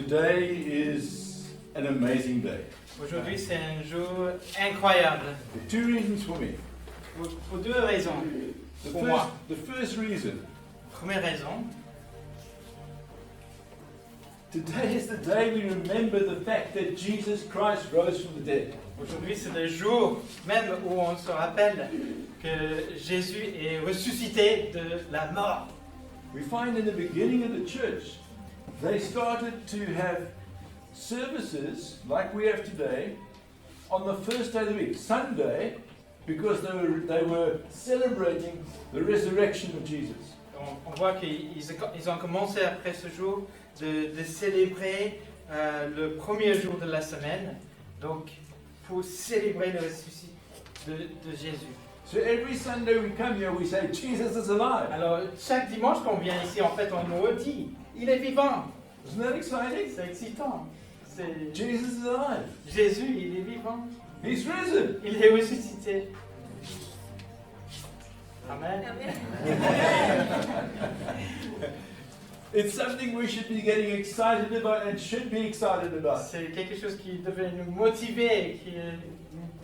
Today is an amazing day. Aujourd'hui, c'est un jour incroyable For two reasons for me. pour deux raisons. The Pour first, moi. the first reason, Première raison, today is the day we remember the fact that Jesus Christ rose from the dead. aujourd'hui, c'est le jour même où on se rappelle que Jésus est ressuscité de la mort. We find in the beginning of the church, they started to have services like we have today on the first day of the week, Sunday, because they were celebrating the resurrection of Jesus. On voit qu'ils ont commencé après ce jour de célébrer le premier jour de la semaine, donc pour célébrer le ressuscité de Jésus. So every Sunday we come here, we say, Jesus is alive. Alors, chaque dimanche qu'on vient ici, en fait, on nous redit, il est vivant. Isn't that exciting? C'est excitant. C'est Jesus is alive. Jésus, il est vivant. He's risen. Il est ressuscité. Amen. It's something we should be getting excited about and should be excited about. C'est quelque chose qui devait nous motiver, qui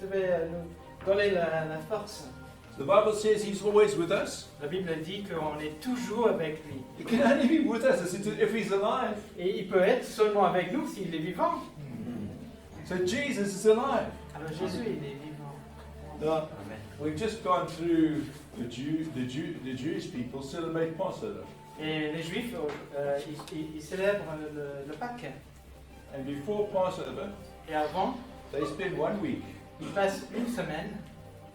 devait nous donner la force. The Bible says He's always with us. La Bible dit qu'on est toujours avec lui. He can only be with us if He's alive. Et il peut être seulement avec nous s'il est vivant. So Jesus is alive. Alors Jésus, il est vivant. Now, we've just gone through the Jewish people celebrate Passover. Et les Juifs, ils célèbrent le Pâques. And before Passover, Et avant, they spend 1 week. ils passent une semaine,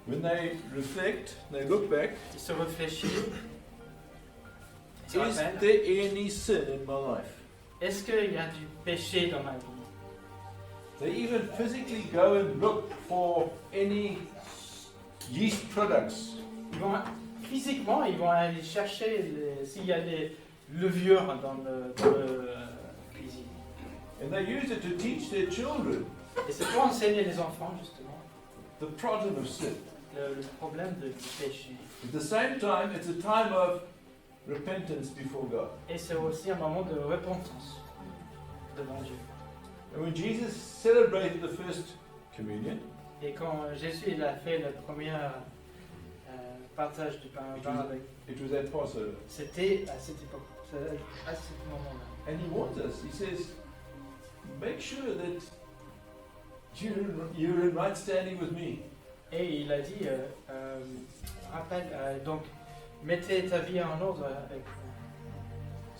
When they reflect, they look back, ils se réfléchissent, ils se is rappellent, there any sin in my life? est-ce qu'il y a du péché dans ma vie? They even physically go and look for any yeast products. Physiquement, ils vont aller chercher s'il y a des levures dans le cuisine. And they use it to teach their children Et c'est pour enseigner les enfants, justement, the problem of sin. le problème du péché. At the same time, it's a time of repentance before God. Et c'est aussi un moment de repentance devant Dieu. And when Jesus celebrated the first communion, Et quand Jésus il a fait le premier partage du pain avec, it was at Passover. c'était à cette époque, à ce moment-là. And he warns us, he says, make sure that you're in right standing with me. Et il a dit, donc, mettez ta vie en ordre avec moi.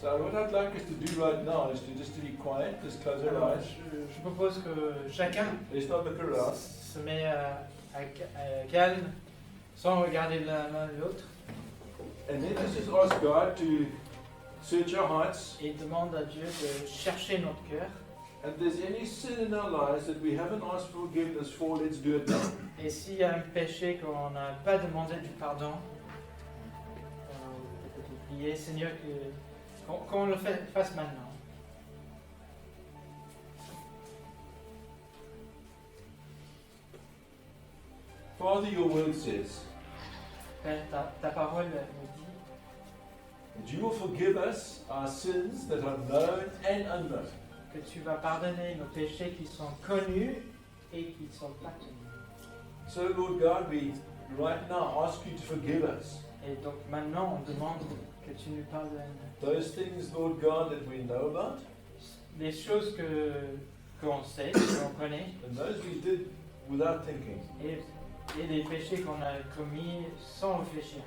So what I'd like us to do right now is to be quiet, just close our Alors, eyes. je propose que chacun Let's not look around. se met à calme, sans regarder l'un l'autre, And then let's just ask God to search our hearts. et demande à Dieu de chercher notre cœur. And if there's any sin in our lives that we haven't asked forgiveness for, let's do it now. Et s'il y a un péché qu'on n'a pas demandé du pardon, peut-être prier, Seigneur, qu'on le fasse maintenant. Father, your word says Père, ta parole nous dit that you will forgive us our sins that are known and unknown. que tu vas pardonner nos péchés qui sont connus et qui ne sont pas connus. So, Lord God, we right now ask you to forgive us. Et donc maintenant, on demande que tu nous pardonnes. Those things, Lord God, that we know about, Les choses qu'on sait, qu'on connaît, and those we did without thinking. et les péchés qu'on a commis sans réfléchir.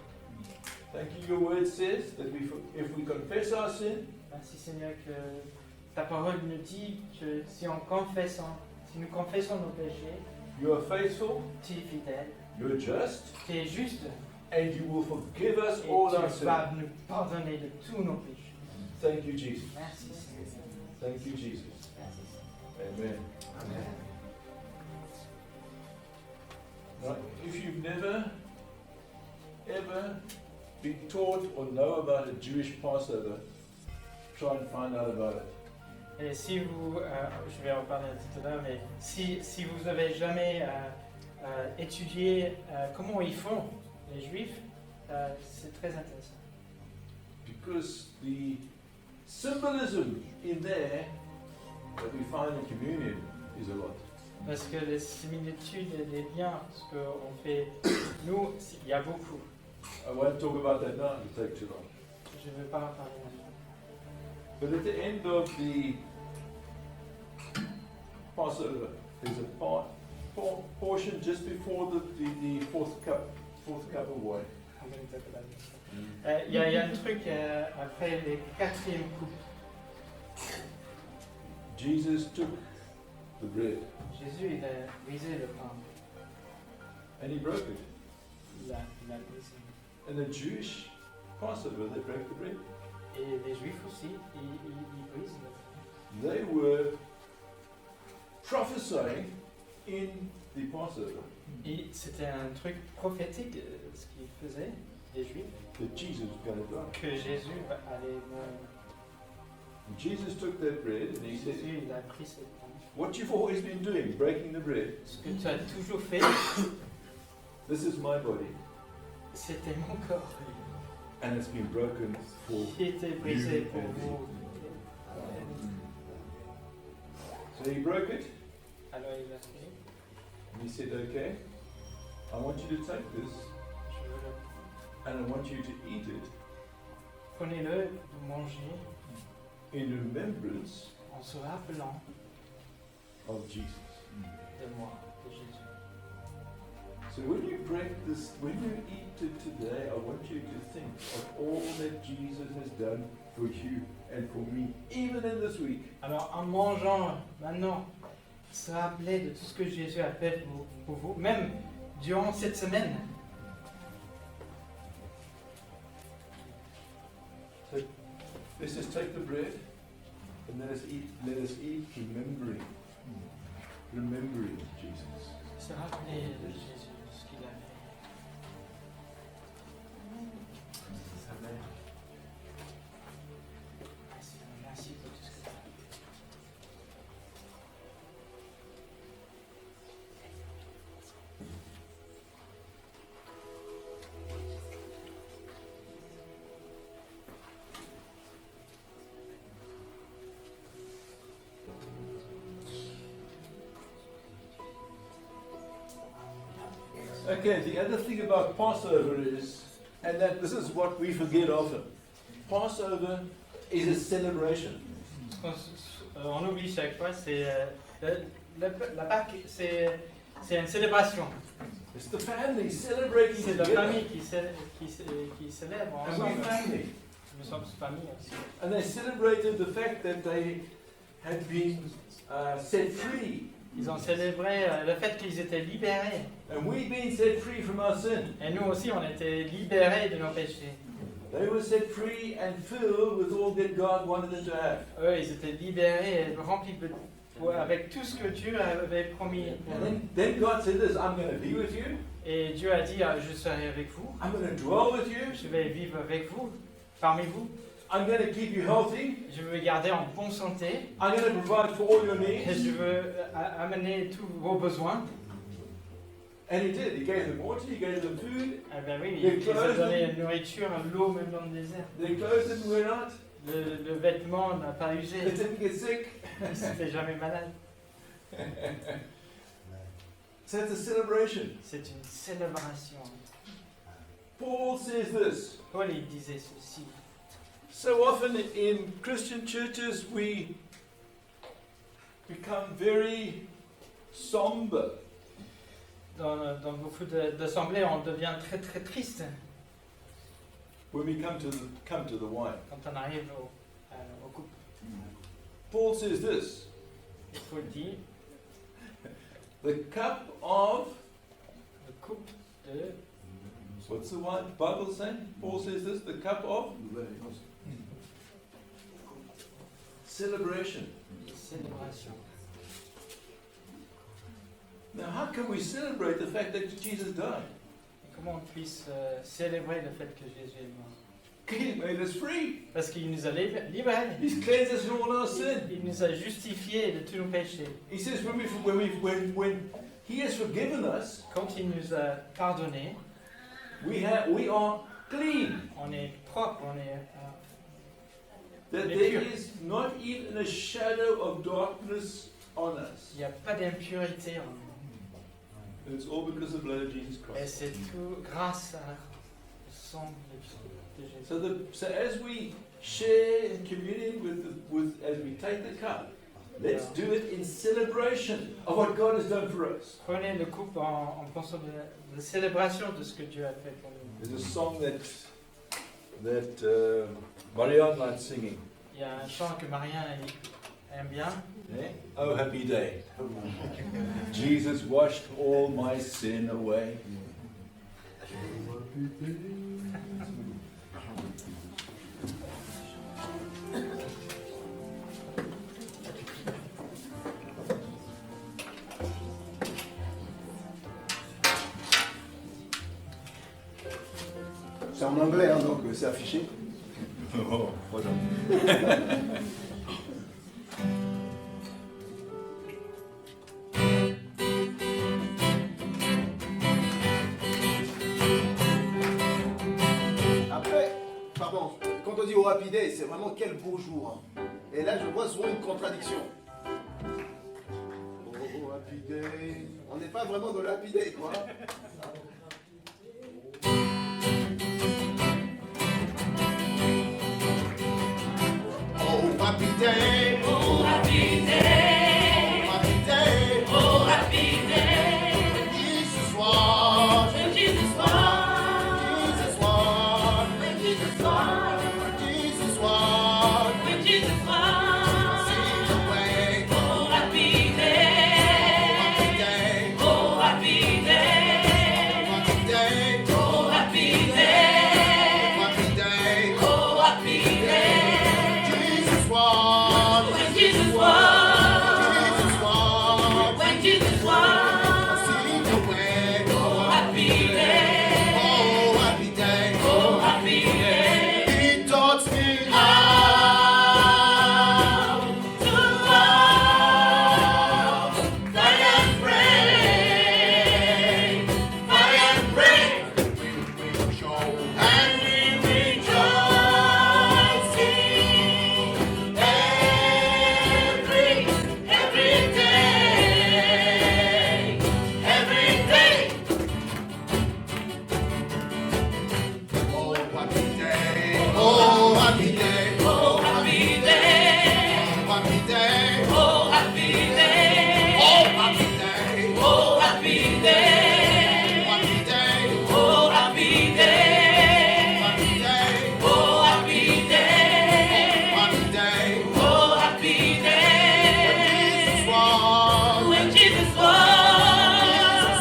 Thank you, your word says that if we confess our sin, Merci Seigneur que ta parole nous dit que si nous confessons nos péchés, you are faithful, tu es fidèle, you're just, tu es juste, and you will forgive us et all our tu sins. vas nous pardonner de tous nos péchés. Thank you, Jesus. Merci Seigneur. Thank you, Jesus. Merci Seigneur. Amen. Amen. Right. If you've never, ever been taught or know about a Jewish Passover, try and find out about it. Et si vous, je vais en parler tout à l'heure, mais si vous n'avez jamais étudié comment ils font, les Juifs, c'est très intéressant. Because the symbolism in there that we find in communion is a lot. Parce que les similitudes et les liens, ce qu'on fait, nous, il y a beaucoup. I won't talk about that now, it'll take too long. Je ne veux pas en parler maintenant. But at the end of the Passover, there's a portion just before the fourth cup of wine. I'm going to talk about this. Il y a un truc après les quatrièmes coupes. Jesus took the bread Jésus, il a brisé le pain. and he broke it. Il a brisé. And the Jewish Passover, they break the bread. Et les Juifs aussi, ils brisent le pain. They were prophesying in the Passover Et c'était un truc prophétique, ce qu'ils faisaient, les Juifs, that Jesus was going to die. que Jésus allait mourir. And Jesus took that bread and he said, Jésus, il a pris ce pain. what you've always been doing, breaking the bread, Ce que tu as toujours fait, this is my body. c'était mon corps And it's been broken for. qui était brisé pour vous. So he broke it Alors il a fait, and he said, okay, I want you to take this je veux le and I want you to eat it prenez-le, vous mangez, in remembrance en se rappelant of Jesus. de moi, de Jésus. So when you break this, when you eat it today, I want you to think of all that Jesus has done for you and for me, even in this week. Alors en mangeant maintenant, se rappeler de tout ce que Jésus a fait pour vous, même durant cette semaine. Let's just take the bread and let us eat remembering Jesus. Se rappeler de Jésus, de ce qu'il a fait. Merci pour tout ce que tu as fait. Okay, the other thing about Passover is, and that this is what we forget often, Passover is a celebration. On oublie chaque fois, c'est la Pâque, c'est une célébration. It's the family celebrating C'est la together. famille qui célèbre And we're ensemble. family. Nous sommes famille aussi. And they celebrated the fact that they had been set free. Ils ont célébré le fait qu'ils étaient libérés. And we've been set free from our sin. Et nous aussi, on était libérés de nos péchés. They were set free and filled with all that God wanted them to have. Eux, ils étaient libérés et remplis avec tout ce que Dieu avait promis. And then God said this, I'm going to be with you. Et Dieu a dit, je serai avec vous. I'm going to dwell with you. Je vais vivre avec vous, parmi vous. I'm going to keep you healthy. Je veux garder en bonne santé. I'm going to provide for all your Et needs. je veux amener tous vos besoins. And he did. He gave them water, he gave them food. Eh bien oui, il les a donné la nourriture, l'eau même dans le désert. Their clothes didn't wear out. Le vêtement n'a pas They usé. didn't get sick. Ils n'étaient jamais malades. So it's a celebration. C'est une célébration. Paul says this. Paul, il disait ceci. So often in Christian churches we become very somber. Dans beaucoup d'assemblées, on devient très très triste When we come to the wine. quand on arrive au couple. Paul says this. Il faut le dire, The cup of, le couple de what's the wine? Bible saying? Paul says this, the cup of celebration. célébration. Now how can we celebrate the fact that Jesus died? Et comment on puisse célébrer le fait que Jésus est mort? He made us free. Parce qu'il nous a libérés. He's cleansed us from all our sin. Il nous a justifiés de tous nos péchés. He says when He has forgiven us, Quand il nous a pardonnés, we are clean. on est propre, on est that Mais there pur. is not even a shadow of darkness on us. Il n'y a pas d'impurité en nous. And it's all because of the blood of Jesus Et Christ. c'est tout grâce à le sang de Jésus. So as we share in communion as we take the cup, let's do it in celebration of what God has done for us. Prenez le coupe en pensant de la célébration de ce que Dieu a fait pour nous. There's a song that Marianne likes singing. Il y a un chant que Marien aime bien. Eh? Oh, happy day. Jesus washed all my sin away. C'est en anglais, hein, donc c'est affiché. Oh, hold on. Après, pardon, quand on dit au Happy Day, c'est vraiment quel beau jour. Hein. Et là, je vois souvent une contradiction. Oh, Happy Day. On n'est pas vraiment dans le Happy Day, quoi. Oh, happy day. Oh, happy day. Oh, happy day. Oh, happy day. Jesus was. When Jesus was. Jesus was. When Jesus was. Jesus was. When Jesus was. See the way. Oh, happy day. Happy day. Oh, happy day. Happy day. Oh, happy day. Happy day. Oh, happy day. Jesus was. When Jesus was. Jesus was. When Jesus was. See the way. Oh, happy day. Oh, happy day. Oh, happy day. He taught me How to love, fight and pray, fight and pray, and we rejoice in every day, every day. Oh, happy day. Oh, happy day. Oh, happy day, Happy day. oh, happy day, Oh, happy day. oh, happy day. Happy day. Oh, happy day. Happy day. Oh, happy day. Happy day. Oh, happy day. Jesus was. When Jesus was.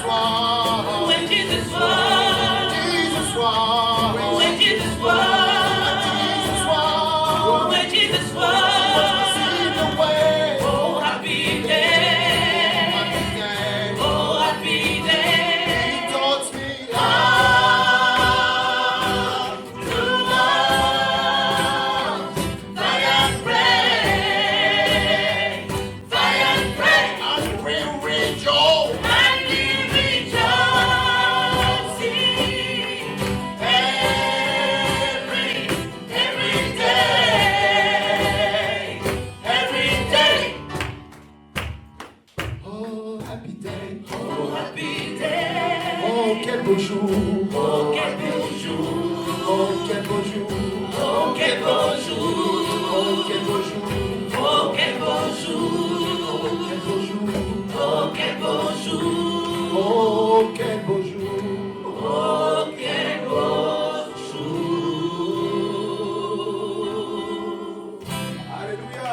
When Jesus was. Jesus was. When Jesus was. Jesus was. When Jesus was. See the way. Oh, happy day. Happy day. Oh, happy day. He taught me How to love, fight and pray, fight and pray. and we rejoice. And we rejoice in every day, every day. Oh, happy day. Oh, happy day. Oh, quel beau jour. Oh, quel beau jour. Oh, quel beau jour. Oh, quel beau jour. Oh, quel beau jour. Oh, quel beau jour. Quel beau jour. Oh, quel beau jour. Oh, quel beau jour. Oh, quel beau jour. Alléluia.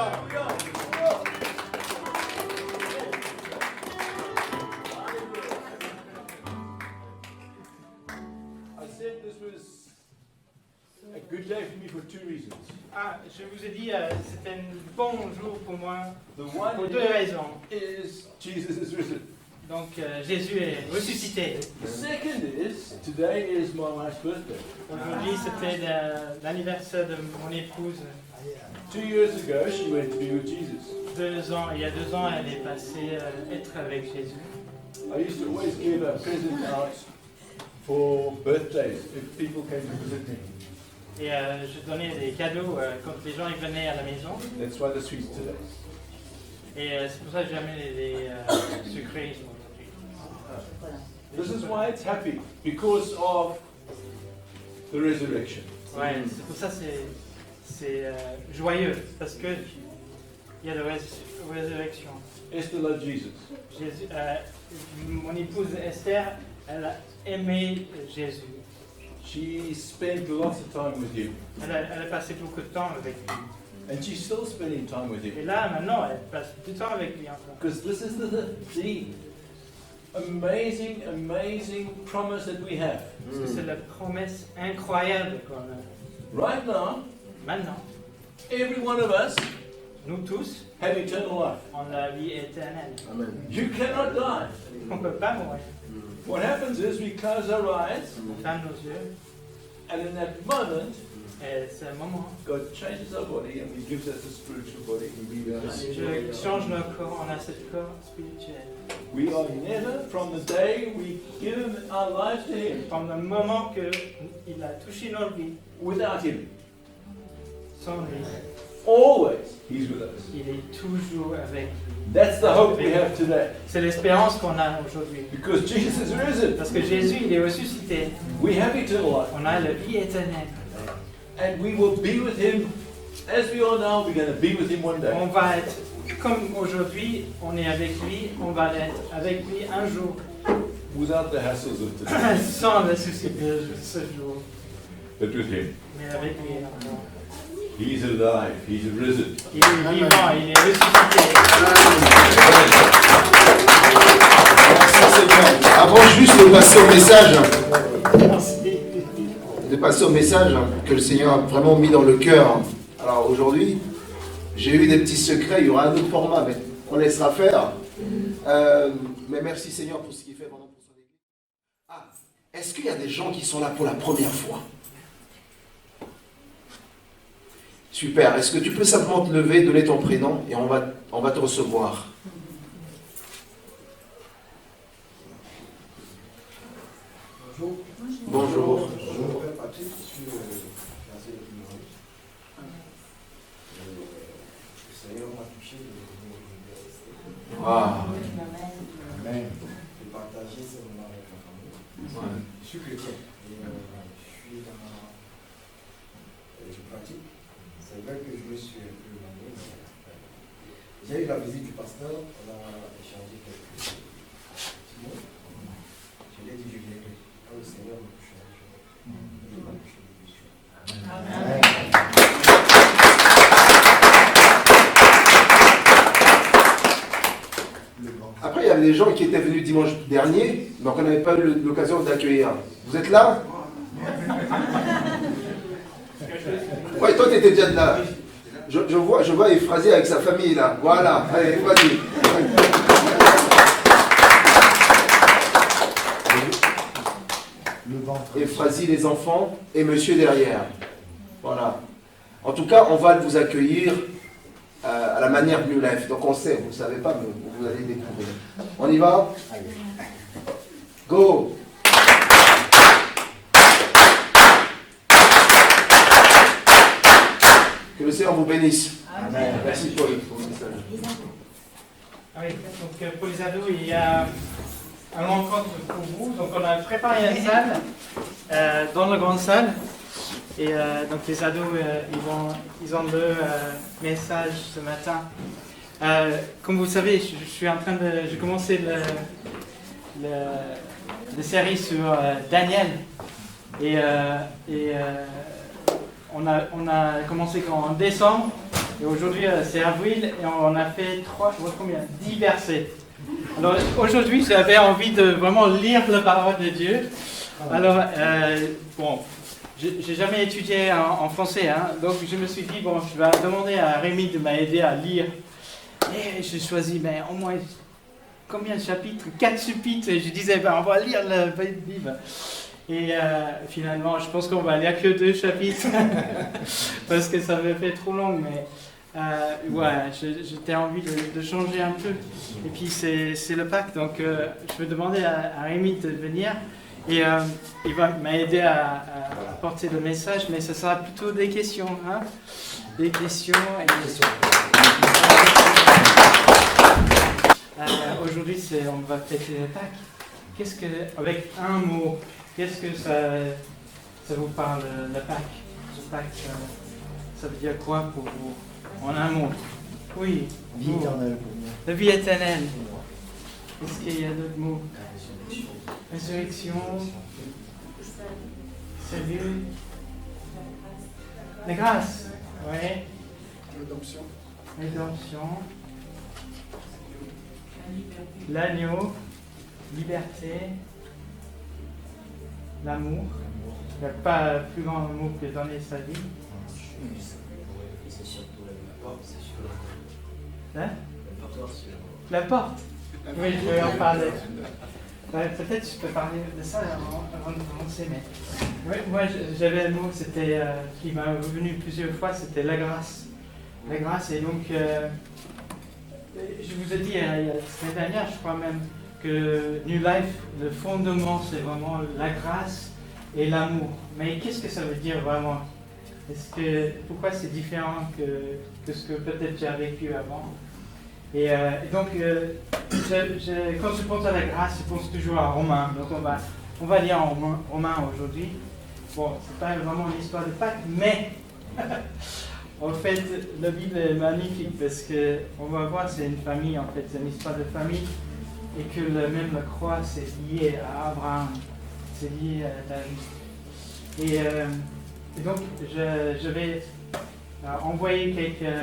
I said this was a good day for me for two reasons. Ah, je vous ai dit, c'était un bon jour pour moi, The pour one deux raisons. is Jesus is risen. Donc, Jésus est ressuscité. The second is today is my wife's birthday. Aujourd'hui, c'était l'anniversaire de mon épouse. 2 years ago, she went to be with Jesus. Il y a 2 ans, elle est passée être avec Jésus. I used to always give a present out for birthdays if people came to visit me. Et je donnais des cadeaux quand les gens ils venaient à la maison. That's why the sweets today. Et c'est pour ça que j'ai amené des sucreries aujourd'hui. This is why it's happy, because of the resurrection. Ouais, c'est pour ça que c'est joyeux, parce que il y a la résurrection. Esther loved Jesus. Jésus, mon épouse Esther, elle a aimé Jésus. She spent lots of time with him. Elle a passé beaucoup de temps avec lui. And she's still spending time with Et him. là, maintenant, elle passe du temps avec lui encore. Because this is the amazing, amazing promise that we have. Parce que c'est la promesse incroyable qu'on a. Right now, Maintenant, every one of us nous tous, have eternal life. on a la vie éternelle. Amen. You cannot die. On ne peut pas mourir. What happens is we close our eyes, On ferme nos yeux, and in that moment, et c'est un moment. God changes our body and He gives us a spiritual body and we are Je change nos corps, on a ce corps spirituel. We are never, from the day we give our lives to Him, Pendant le moment qu'il a touché nos vies, without Him. sans lui, Always He's with us. il est toujours avec nous. That's the hope we have today. C'est l'espérance qu'on a aujourd'hui. Because Jesus is risen. Parce que Jésus, il est ressuscité. We have eternal life. On a la vie éternelle. And we will be with Him as we are now. We're going to be with Him one day. On va être comme aujourd'hui, on est avec lui, on va être avec lui un jour, Without the hassles of today. sans le souci de ce jour, But with Him. mais avec lui. He's alive. He's risen. Il est vivant, il est ressuscité. Merci Seigneur. Avant juste de passer au message, que le Seigneur a vraiment mis dans le cœur. Alors aujourd'hui, j'ai eu des petits secrets, il y aura un autre format, mais on laissera faire. Mais merci Seigneur pour ce qu'il fait vraiment pour son Église. Ah, est-ce qu'il y a des gens qui sont là pour la première fois? Super, est-ce que tu peux simplement te lever, donner ton prénom et on va te recevoir. Bonjour. Je m'appelle Patrick, je suis fiancé de Maurice. Le Seigneur m'a touché de venir aujourd'hui de partager ce moment avec la famille. Je suis chrétien et je pratique. C'est vrai que je me suis un peu éloigné, mais j'ai eu la visite du pasteur, on a échangé quelques mots. Je lui ai dit, je viendrai. Quand le Seigneur me touche, il m'a touché le dessus. Après, il y avait des gens qui étaient venus dimanche dernier, donc on n'avait pas eu l'occasion d'accueillir. Vous êtes là? Ouais, toi, tu étais déjà là. Je vois Ephrasie avec sa famille là. Voilà, allez, vas-y. Ephrasie, les enfants, et monsieur derrière. Voilà. En tout cas, on va vous accueillir à la manière de New Life. Donc on sait, vous ne savez pas, mais vous allez découvrir. On y va? Go! Que le Seigneur vous bénisse. Amen. Merci pour le message. Ah oui, donc pour les ados, il y a un rencontre pour vous. Donc on a préparé une salle dans la grande salle. Et donc les ados, ils ont le message ce matin. Comme vous le savez, j'ai commencé la série sur Daniel. Et on a commencé en décembre. Et aujourd'hui, c'est avril. Et on a fait 10 versets. Alors aujourd'hui, j'avais envie de vraiment lire la parole de Dieu. Alors, bon, j'ai jamais étudié en français, hein, donc je me suis dit, bon, je vais demander à Rémi de m'aider à lire. Et j'ai choisi, ben, au moins, combien de chapitres? 4 chapitres. Et je disais, ben, on va lire le livre. Et finalement, je pense qu'on va lire que 2 chapitres, parce que ça avait fait trop long, mais ouais, j'étais envie de changer un peu. Et puis c'est le Pâques, donc je vais demander à Rémi de venir. Et il va m'aider à porter le message, mais ce sera plutôt des questions. Hein? Des questions. Aujourd'hui, on va fêter la Pâques. Avec un mot, qu'est-ce que ça vous parle, la Pâques? La Pâques, ça veut dire quoi pour vous? En un mot. Oui. Vie éternelle pour moi. La vie éternelle. Est-ce qu'il y a d'autres mots? Résurrection. Salut. La grâce. Oui. Rédemption. Rédemption. L'agneau. Liberté. L'amour. Il n'y a pas plus grand amour que donner sa vie. C'est surtout la porte, c'est sûr. Hein? La porte, c'est La porte. Oui, je vais en parler. Ouais, peut-être je peux parler de ça avant de commencer, mais ouais, moi j'avais un mot qui m'a revenu plusieurs fois, c'était la grâce. La grâce, et donc je vous ai dit la semaine dernière, je crois même, que New Life, le fondement, c'est vraiment la grâce et l'amour. Mais qu'est-ce que ça veut dire vraiment? Pourquoi c'est différent que ce que peut-être j'ai vécu avant? Et donc, quand je pense à la grâce, je pense toujours à Romains. Donc, on va lire en Romains aujourd'hui. Bon, c'est pas vraiment une histoire de Pâques, mais en fait, la Bible est magnifique parce qu'on va voir, c'est une famille, en fait, c'est une histoire de famille, et que même la croix, c'est lié à Abraham, c'est lié à David. Et donc, je vais envoyer quelques.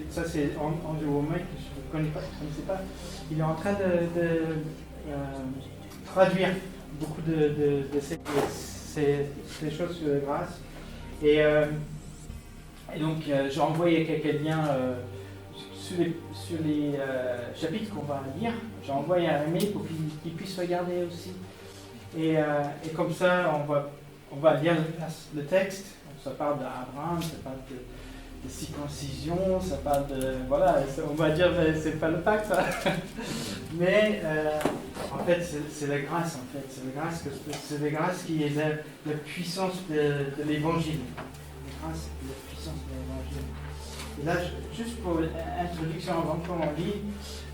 Ça, c'est Andrew Womack, je ne connaissais pas. Il est en train de traduire beaucoup de ces choses sur la grâce. Et donc, j'ai envoyé quelques liens sur les chapitres qu'on va lire. J'ai envoyé un email pour qu'ils puissent regarder aussi. Et comme ça, on va lire le texte. Ça parle d'Abraham, ça parle de circoncision, ça parle de. Voilà, on va dire c'est pas le Pâques, ça. Mais en fait, c'est la grâce, en fait. C'est la grâce qui est la puissance de l'évangile. La grâce, c'est la puissance de l'évangile. Et là, juste pour l'introduction avant qu'on lit,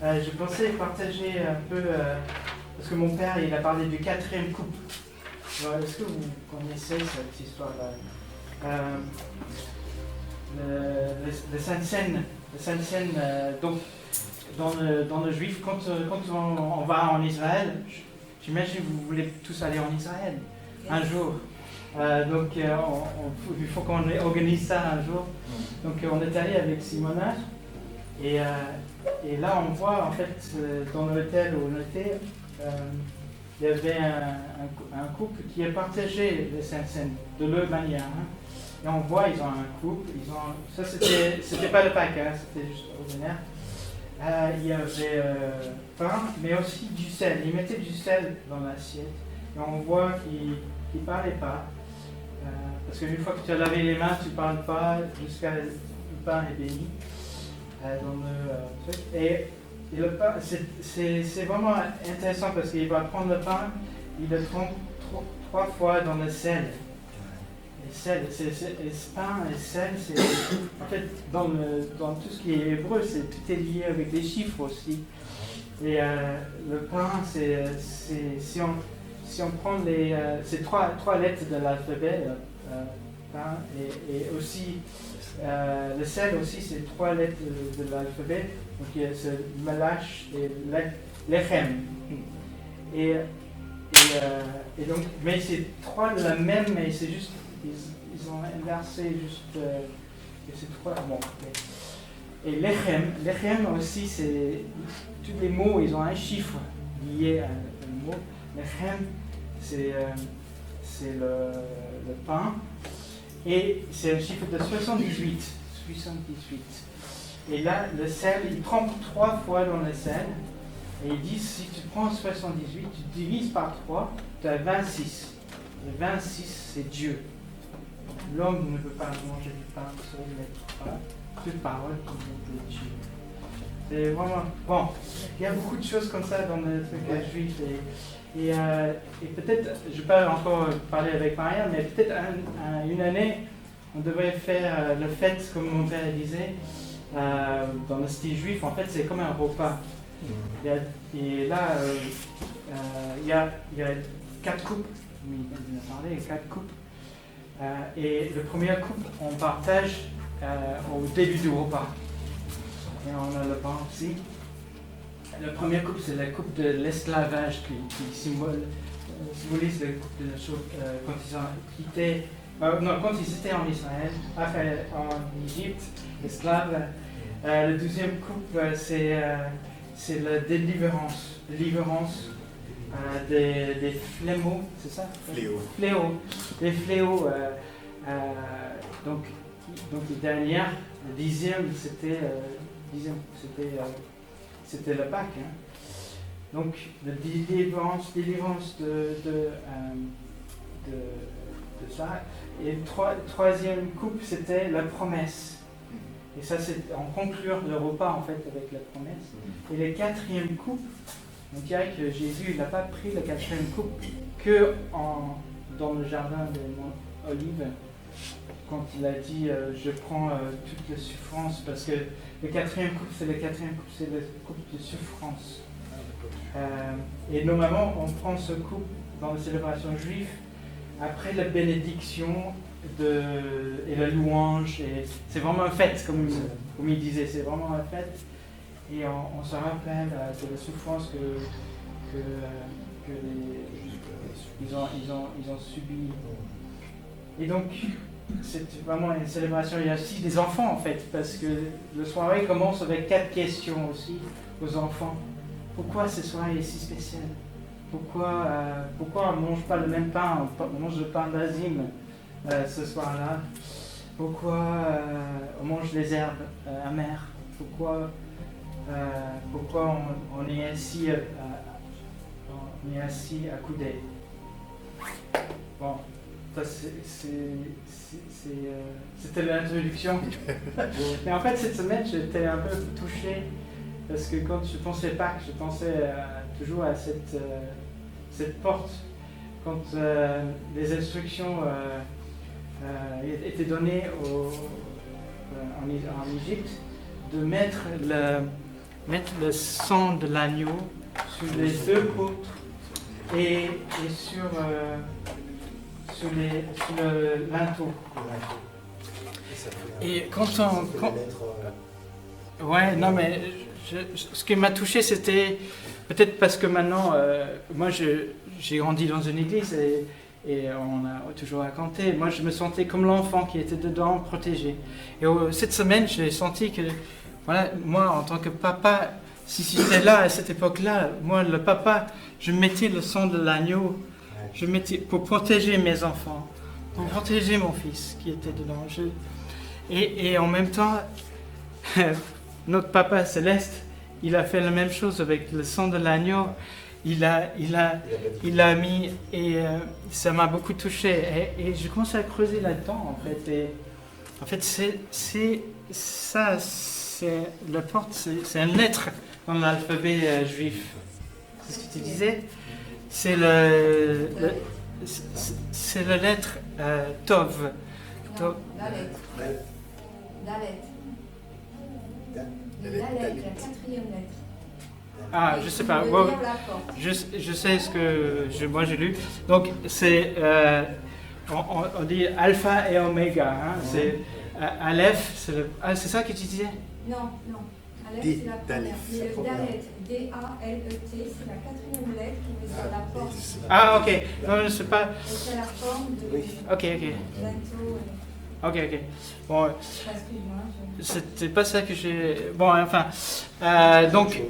je pensais partager un peu. Parce que mon père, il a parlé du 4e couple. Est-ce que vous connaissez cette histoire-là? Le Sainte-Seine, donc dans le juif, quand on va en Israël, j'imagine que vous voulez tous aller en Israël un jour. Donc il faut qu'on organise ça un jour. Donc on est allé avec Simona et là on voit en fait dans l'hôtel où on était, il y avait un couple qui a partagé les Sainte-Seine de leur manière. Hein. Et on voit, ils ont un couple, ça c'était pas le Pâques, hein, c'était juste ordinaire. Il y avait pain, mais aussi du sel. Ils mettaient du sel dans l'assiette. Et on voit qu'ils ne parlaient pas. Parce qu'une fois que tu as lavé les mains, tu ne parles pas jusqu'à le pain est béni. Dans le truc. Et le pain, c'est vraiment intéressant parce qu'il va prendre le pain, il le trempe 3 fois dans le sel. Sel, pain et sel, c'est en fait dans tout ce qui est hébreu, tout est lié avec des chiffres aussi. Et le pain, si on prend ces trois lettres de l'alphabet, pain et aussi le sel aussi, c'est 3 lettres de l'alphabet. Donc il y a ce Malash et Lechem. Et donc, mais c'est 3 de la même, mais c'est juste ils ont inversé juste et c'est 3. Bon, okay. Et Lechem aussi, c'est tous les mots, ils ont un chiffre lié à un mot. Lechem, c'est le pain. Et c'est un chiffre de 78. Et là, le sel, il trempe 3 fois dans le sel. Et il dit, si tu prends 78, tu divises par 3, tu as 26. Et 26, c'est Dieu. L'homme ne peut pas manger du pain seul, mais toute parole qui vient de Dieu. C'est vraiment... Bon, il y a beaucoup de choses comme ça dans le truc juif. Et peut-être, je ne vais pas encore parler avec Marianne, mais peut-être une année, on devrait faire le fête, comme mon père disait, dans le style juif. En fait, c'est comme un repas. Et là, il y a 4 coupes. Oui, il a parlé, 4 coupes. Et le premier coupe, on partage au début du repas. Et on a le pain aussi. La première coupe, c'est la coupe de l'esclavage qui symbolise la coupe de quand ils étaient en Israël, après en Égypte, esclaves. La deuxième coupe, c'est la délivrance. Délivrance des fléaux, c'est ça? Fléaux. Des fléaux. Donc la dernière, le 10e, c'était la Pâque. Hein. Donc, la délivrance de ça. Et la troisième coupe, c'était la promesse. Et ça, c'est en conclure le repas, en fait, avec la promesse. Et la quatrième coupe, on dirait que Jésus n'a pas pris la quatrième coupe que dans le jardin de Olive, quand il a dit je prends toute la souffrance, parce que la quatrième coupe, c'est la coupe de souffrance. Et normalement, on prend ce coupe dans la célébration juive après la bénédiction et la louange. Et c'est vraiment une fête, comme il disait, c'est vraiment une fête. Et on se rappelle de la souffrance ils ont subi. Et donc, c'est vraiment une célébration. Il y a aussi des enfants, en fait, parce que la soirée commence avec 4 questions aussi aux enfants. Pourquoi cette soirée est si spéciale? Pourquoi on ne mange pas le même pain, on mange le pain d'azime ce soir-là? Pourquoi on mange les herbes amères? Pourquoi on est assis accoudé? Bon, ça c'était l'introduction. Mais en fait, cette semaine, j'étais un peu touché parce que quand je pensais Pâques, je pensais toujours à cette porte. Quand les instructions étaient données en Égypte, de mettre le sang de l'agneau sur les 2 poutres et sur le linteau. Et ouais, non mais ce qui m'a touché, c'était peut-être parce que maintenant, moi j'ai grandi dans une église et on a toujours raconté. Moi, je me sentais comme l'enfant qui était dedans, protégé. Et cette semaine, j'ai senti que, voilà, moi, en tant que papa, si j'étais là à cette époque-là, moi, le papa, je mettais le sang de l'agneau, je mettais pour protéger mes enfants, pour protéger mon fils qui était dedans. Et en même temps, notre papa céleste, il a fait la même chose avec le sang de l'agneau. Il a mis, et ça m'a beaucoup touché. Et je commençais à creuser là-dedans, en fait. Et en fait, c'est la porte, c'est une lettre dans l'alphabet juif. C'est ce que tu disais. C'est la lettre Tov. Dalet. La 4e lettre. Ah, je sais pas. Bon, je sais ce que moi j'ai lu. Donc c'est on dit alpha et oméga. Hein, c'est Aleph. C'est ça que tu disais? Non. Aleph c'est la première. Mais le Dalet, D-A-L-E-T, c'est la 4e lettre qui est sur la porte. Ah ok. Non, je sais pas. C'est la forme de. Ok. Linteau. Ok. Bon. Excuse-moi. C'était pas ça que j'ai. Bon, enfin. Donc,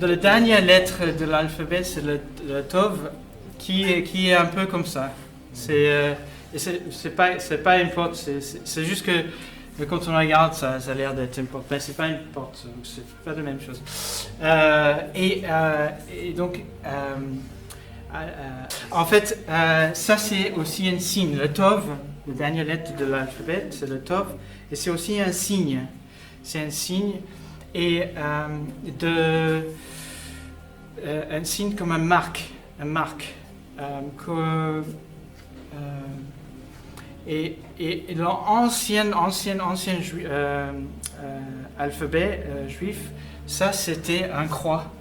de la dernière lettre de l'alphabet, c'est le Tov, qui est un peu comme ça. C'est pas une porte, c'est juste que quand on regarde, ça a l'air d'être une porte. Mais c'est pas une porte, c'est pas la même chose. Et donc, en fait, ça c'est aussi un signe. Le Tov, la dernière lettre de l'alphabet, c'est le Tov, et c'est aussi un signe. C'est un signe. et un signe comme une marque, et l'ancien alphabet juif, ça c'était un croix,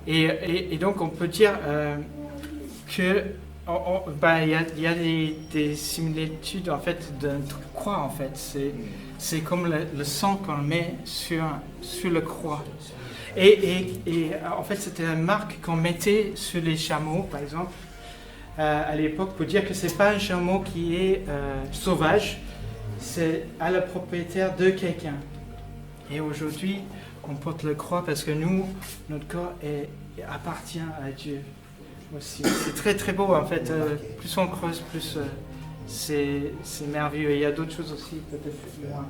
et donc on peut dire que il y a des similitudes en fait de croix en fait. C'est comme le sang qu'on met sur la croix. Et en fait c'était une marque qu'on mettait sur les chameaux par exemple à l'époque pour dire que c'est pas un chameau qui est sauvage, c'est à la propriétaire de quelqu'un. Et aujourd'hui on porte la croix parce que notre corps appartient à Dieu. Aussi. C'est très très beau en fait, plus on creuse, plus c'est merveilleux. Il y a d'autres choses aussi, peut-être plus loin.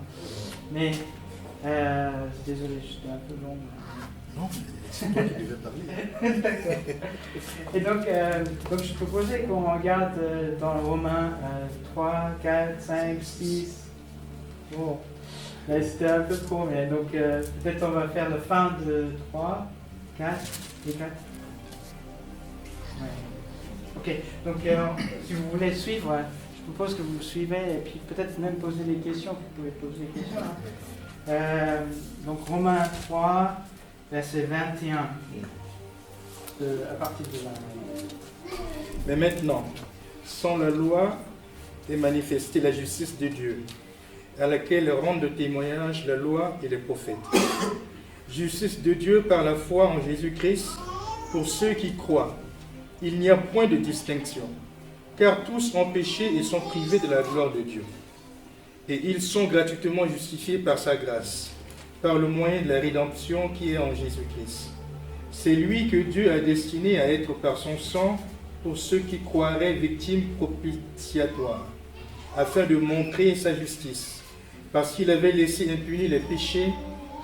Mais, désolé, j'étais un peu long. Non, c'est toi qui devais parler. D'accord. Et donc je proposais qu'on regarde dans Romains 3, 4, 5, 6. Bon, là c'était un peu trop, mais donc peut-être on va faire la fin de 3, 4 et 4. Ok, donc si vous voulez suivre, je propose que vous suivez et puis peut-être même poser des questions. Vous pouvez poser des questions. Hein. Donc Romains 3, verset 21, à partir de là. Mais maintenant, sans la loi est manifestée la justice de Dieu, à laquelle rendent témoignage la loi et les prophètes. Justice de Dieu par la foi en Jésus-Christ pour ceux qui croient. Il n'y a point de distinction, car tous ont péché et sont privés de la gloire de Dieu. Et ils sont gratuitement justifiés par sa grâce, par le moyen de la rédemption qui est en Jésus-Christ. C'est lui que Dieu a destiné à être par son sang pour ceux qui croiraient victimes propitiatoires, afin de montrer sa justice, parce qu'il avait laissé impunis les péchés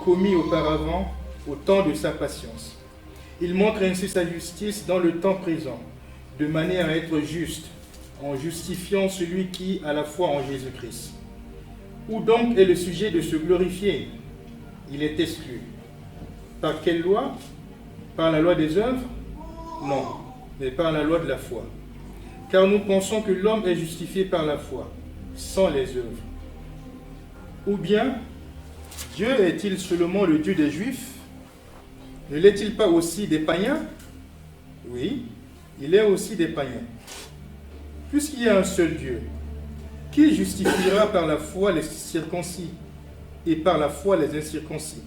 commis auparavant au temps de sa patience. Il montre ainsi sa justice dans le temps présent, de manière à être juste, en justifiant celui qui a la foi en Jésus-Christ. Où donc est le sujet de se glorifier? Il est exclu. Par quelle loi? Par la loi des œuvres? Non, mais par la loi de la foi. Car nous pensons que l'homme est justifié par la foi, sans les œuvres. Ou bien, Dieu est-il seulement le Dieu des Juifs? Ne l'est-il pas aussi des païens? Oui, il est aussi des païens. Puisqu'il y a un seul Dieu, qui justifiera par la foi les circoncis et par la foi les incirconcis?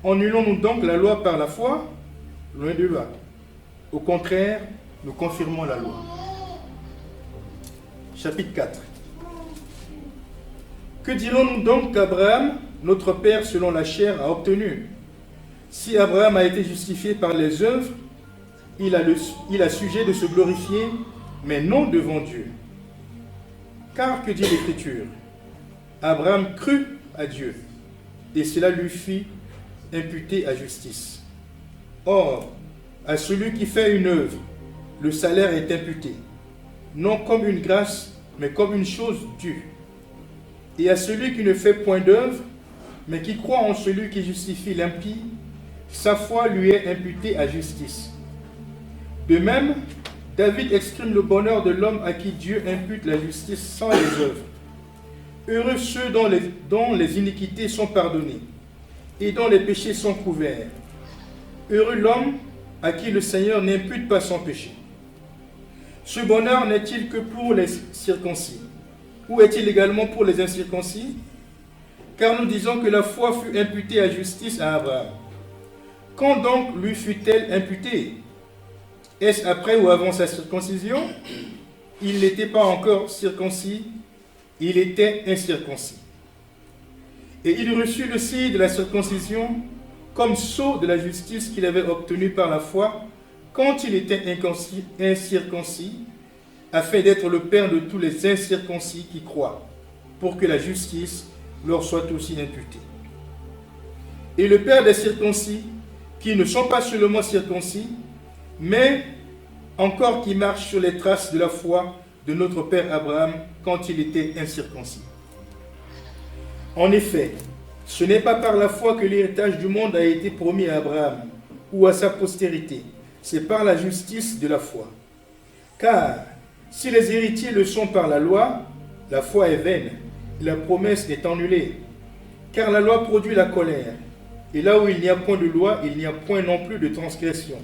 Annulons-nous donc la loi par la foi? Loin de là. Au contraire, nous confirmons la loi. Chapitre 4. Que dirons-nous donc qu'Abraham, notre père selon la chair, a obtenu? Si Abraham a été justifié par les œuvres, il a sujet de se glorifier, mais non devant Dieu. Car que dit l'Écriture? Abraham crut à Dieu, et cela lui fit imputer à justice. Or, à celui qui fait une œuvre, le salaire est imputé, non comme une grâce, mais comme une chose due. Et à celui qui ne fait point d'œuvre, mais qui croit en celui qui justifie l'impie, sa foi lui est imputée à justice. De même, David exprime le bonheur de l'homme à qui Dieu impute la justice sans les œuvres. Heureux ceux dont les iniquités sont pardonnées et dont les péchés sont couverts. Heureux l'homme à qui le Seigneur n'impute pas son péché. Ce bonheur n'est-il que pour les circoncis? Ou est-il également pour les incirconcis? Car nous disons que la foi fut imputée à justice à Abraham. Quand donc lui fut-elle imputée? Est-ce après ou avant sa circoncision? Il n'était pas encore circoncis, il était incirconcis. Et il reçut le signe de la circoncision comme sceau de la justice qu'il avait obtenue par la foi quand il était incirconcis, afin d'être le père de tous les incirconcis qui croient, pour que la justice leur soit aussi imputée. Et le père des circoncis, qui ne sont pas seulement circoncis, mais encore qui marchent sur les traces de la foi de notre père Abraham quand il était incirconcis. En effet, ce n'est pas par la foi que l'héritage du monde a été promis à Abraham ou à sa postérité, c'est par la justice de la foi. Car si les héritiers le sont par la loi, la foi est vaine, et la promesse est annulée. Car la loi produit la colère, et là où il n'y a point de loi, il n'y a point non plus de transgression.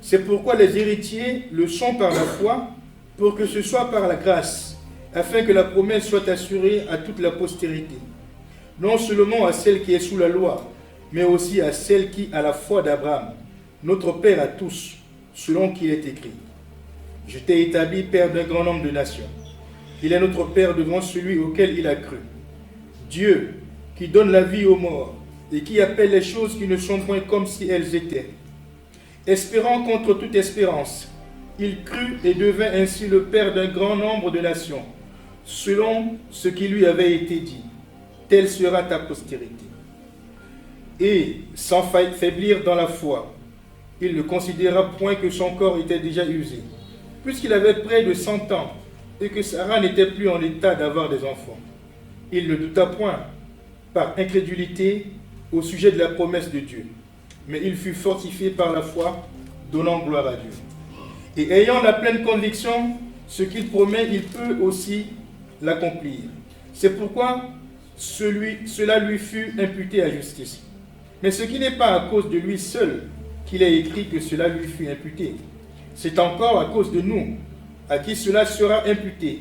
C'est pourquoi les héritiers le sont par la foi, pour que ce soit par la grâce, afin que la promesse soit assurée à toute la postérité, non seulement à celle qui est sous la loi, mais aussi à celle qui a la foi d'Abraham, notre Père à tous, selon qu'il est écrit. Je t'ai établi Père d'un grand nombre de nations. Il est notre Père devant celui auquel il a cru. Dieu, qui donne la vie aux morts, et qui appelle les choses qui ne sont point comme si elles étaient. Espérant contre toute espérance, il crut et devint ainsi le Père d'un grand nombre de nations, selon ce qui lui avait été dit. Telle sera ta postérité. Et, sans faiblir dans la foi, il ne considéra point que son corps était déjà usé, puisqu'il avait près de 100 ans, et que Sarah n'était plus en état d'avoir des enfants. Il ne douta point, par incrédulité, au sujet de la promesse de Dieu, mais il fut fortifié par la foi, donnant gloire à Dieu. Et ayant la pleine conviction, ce qu'il promet, il peut aussi l'accomplir. C'est pourquoi cela lui fut imputé à justice. Mais ce qui n'est pas à cause de lui seul qu'il est écrit que cela lui fut imputé. C'est encore à cause de nous, à qui cela sera imputé,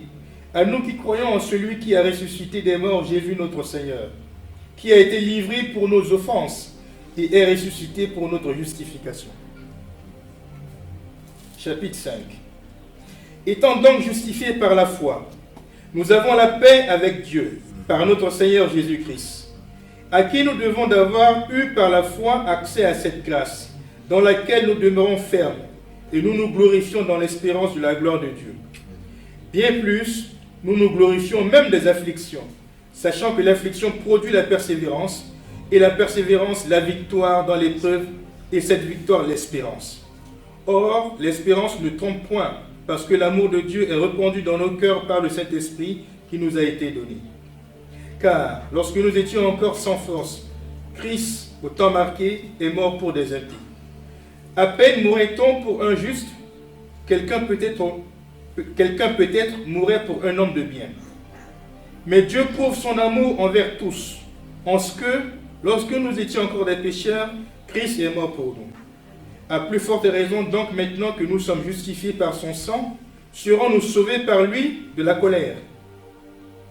à nous qui croyons en celui qui a ressuscité des morts, Jésus notre Seigneur, qui a été livré pour nos offenses et est ressuscité pour notre justification. Chapitre 5. Étant donc justifiés par la foi, nous avons la paix avec Dieu, par notre Seigneur Jésus-Christ, à qui nous devons d'avoir eu par la foi accès à cette grâce, dans laquelle nous demeurons fermes, et nous nous glorifions dans l'espérance de la gloire de Dieu. Bien plus, nous nous glorifions même des afflictions, sachant que l'affliction produit la persévérance, et la persévérance la victoire dans l'épreuve, et cette victoire l'espérance. Or, l'espérance ne trompe point, parce que l'amour de Dieu est répandu dans nos cœurs par le Saint-Esprit qui nous a été donné. Car, lorsque nous étions encore sans force, Christ, au temps marqué, est mort pour des impies. À peine mourrait-on pour un juste, quelqu'un peut-être mourrait pour un homme de bien. Mais Dieu prouve son amour envers tous, en ce que, lorsque nous étions encore des pécheurs, Christ est mort pour nous. À plus forte raison donc maintenant que nous sommes justifiés par son sang, serons-nous sauvés par lui de la colère.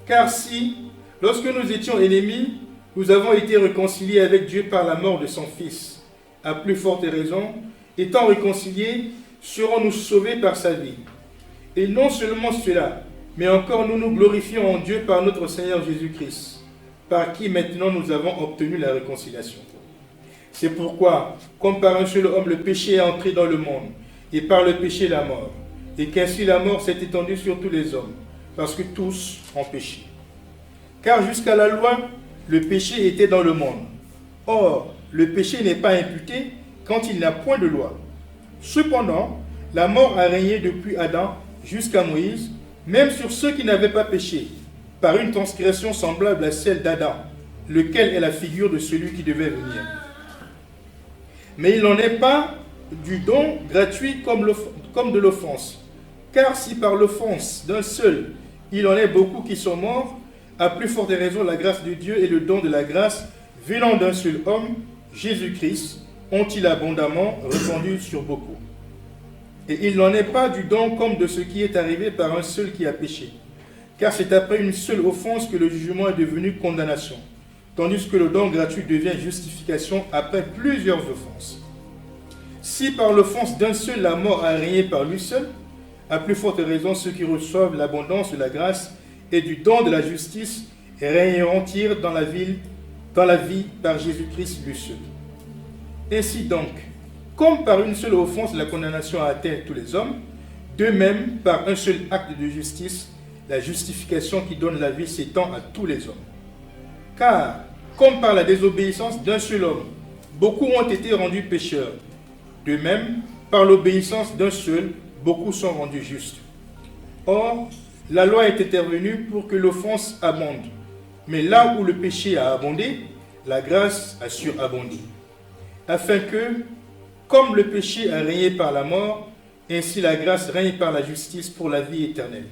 Car si, lorsque nous étions ennemis, nous avons été réconciliés avec Dieu par la mort de son Fils, à plus forte raison, étant réconciliés, serons-nous sauvés par sa vie. Et non seulement cela, mais encore nous nous glorifions en Dieu par notre Seigneur Jésus-Christ, par qui maintenant nous avons obtenu la réconciliation. C'est pourquoi, comme par un seul homme le péché est entré dans le monde, et par le péché la mort, et qu'ainsi la mort s'est étendue sur tous les hommes, parce que tous ont péché. Car jusqu'à la loi, le péché était dans le monde. Or, le péché n'est pas imputé quand il n'a point de loi. Cependant, la mort a régné depuis Adam jusqu'à Moïse, même sur ceux qui n'avaient pas péché, par une transgression semblable à celle d'Adam, lequel est la figure de celui qui devait venir. Mais il n'en est pas du don gratuit comme de l'offense. Car si par l'offense d'un seul, il en est beaucoup qui sont morts, à plus forte raison la grâce de Dieu et le don de la grâce venant d'un seul homme, Jésus-Christ, ont-ils abondamment répandu sur beaucoup. Et il n'en est pas du don comme de ce qui est arrivé par un seul qui a péché. Car c'est après une seule offense que le jugement est devenu condamnation, tandis que le don gratuit devient justification après plusieurs offenses. Si par l'offense d'un seul la mort a régné par lui seul, à plus forte raison ceux qui reçoivent l'abondance de la grâce et du don de la justice régneront-ils dans la vie par Jésus-Christ lui seul. Ainsi donc, comme par une seule offense la condamnation a atteint tous les hommes, de même par un seul acte de justice, la justification qui donne la vie s'étend à tous les hommes. Car, comme par la désobéissance d'un seul homme, beaucoup ont été rendus pécheurs, de même, par l'obéissance d'un seul, beaucoup sont rendus justes. Or, la loi est intervenue pour que l'offense abonde, Mais là où le péché a abondé, la grâce a surabondé. Afin que, comme le péché a régné par la mort, ainsi la grâce règne par la justice pour la vie éternelle,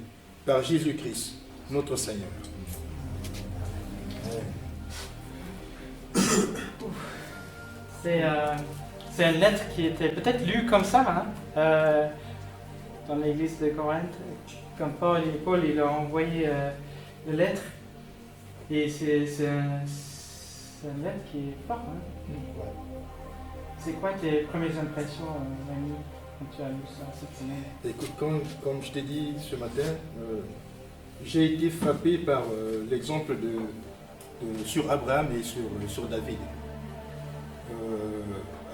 par Jésus-Christ, notre Seigneur. C'est une lettre qui était peut-être lue comme ça, hein, dans l'église de Corinthe. Quand Paul il a envoyé la lettre. Et c'est une lettre qui est forte. Hein? C'est quoi tes premières impressions, Rémi, quand tu as lu ça cette semaine? Écoute, comme je t'ai dit ce matin, j'ai été frappé par l'exemple sur Abraham et sur David.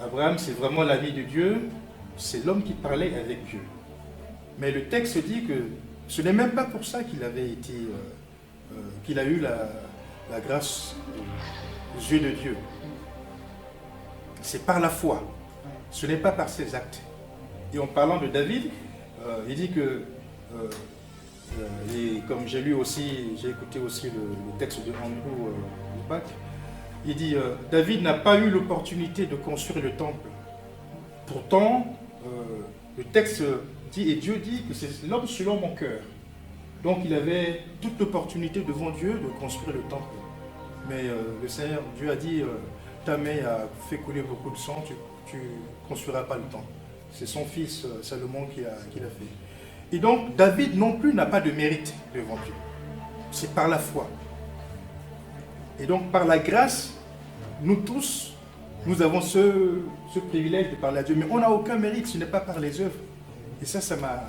Abraham, c'est vraiment l'ami de Dieu, c'est l'homme qui parlait avec Dieu. Mais le texte dit que ce n'est même pas pour ça qu'il avait été, qu'il a eu la grâce aux yeux de Dieu. C'est par la foi, ce n'est pas par ses actes. Et en parlant de David, il dit que, et comme j'ai écouté aussi le texte de Andrew Lubac, il dit David n'a pas eu l'opportunité de construire le temple. Pourtant, le texte dit, et Dieu dit que c'est l'homme selon mon cœur. Donc il avait toute l'opportunité devant Dieu de construire le temple. Mais le Seigneur, Dieu a dit, ta main a fait couler beaucoup de sang, tu ne construiras pas le temple. C'est son fils Salomon qui l'a fait. Et donc David non plus n'a pas de mérite devant Dieu. C'est par la foi. Et donc par la grâce, nous tous, nous avons ce privilège de parler à Dieu. Mais on n'a aucun mérite, ce n'est pas par les œuvres. Et ça m'a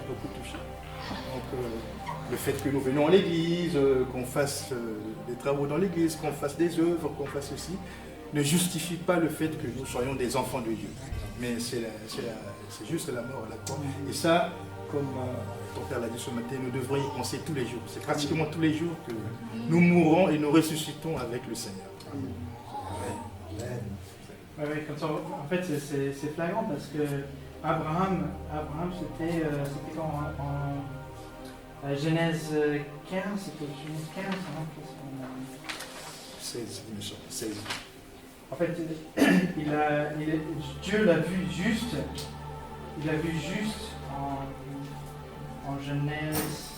beaucoup touché. Donc le fait que nous venons à l'église, qu'on fasse des travaux dans l'église, qu'on fasse des œuvres, qu'on fasse ceci, ne justifie pas le fait que nous soyons des enfants de Dieu. Mais c'est juste la mort à la croix. Et ça, comme ton père l'a dit ce matin, nous devrions y penser tous les jours. C'est pratiquement tous les jours que nous mourrons et nous ressuscitons avec le Seigneur. Ouais, en fait, c'est flagrant parce que Abraham c'était en Genèse 15, c'était Genèse 15, hein, 16. En fait, Dieu l'a vu juste, il l'a vu juste en Genèse,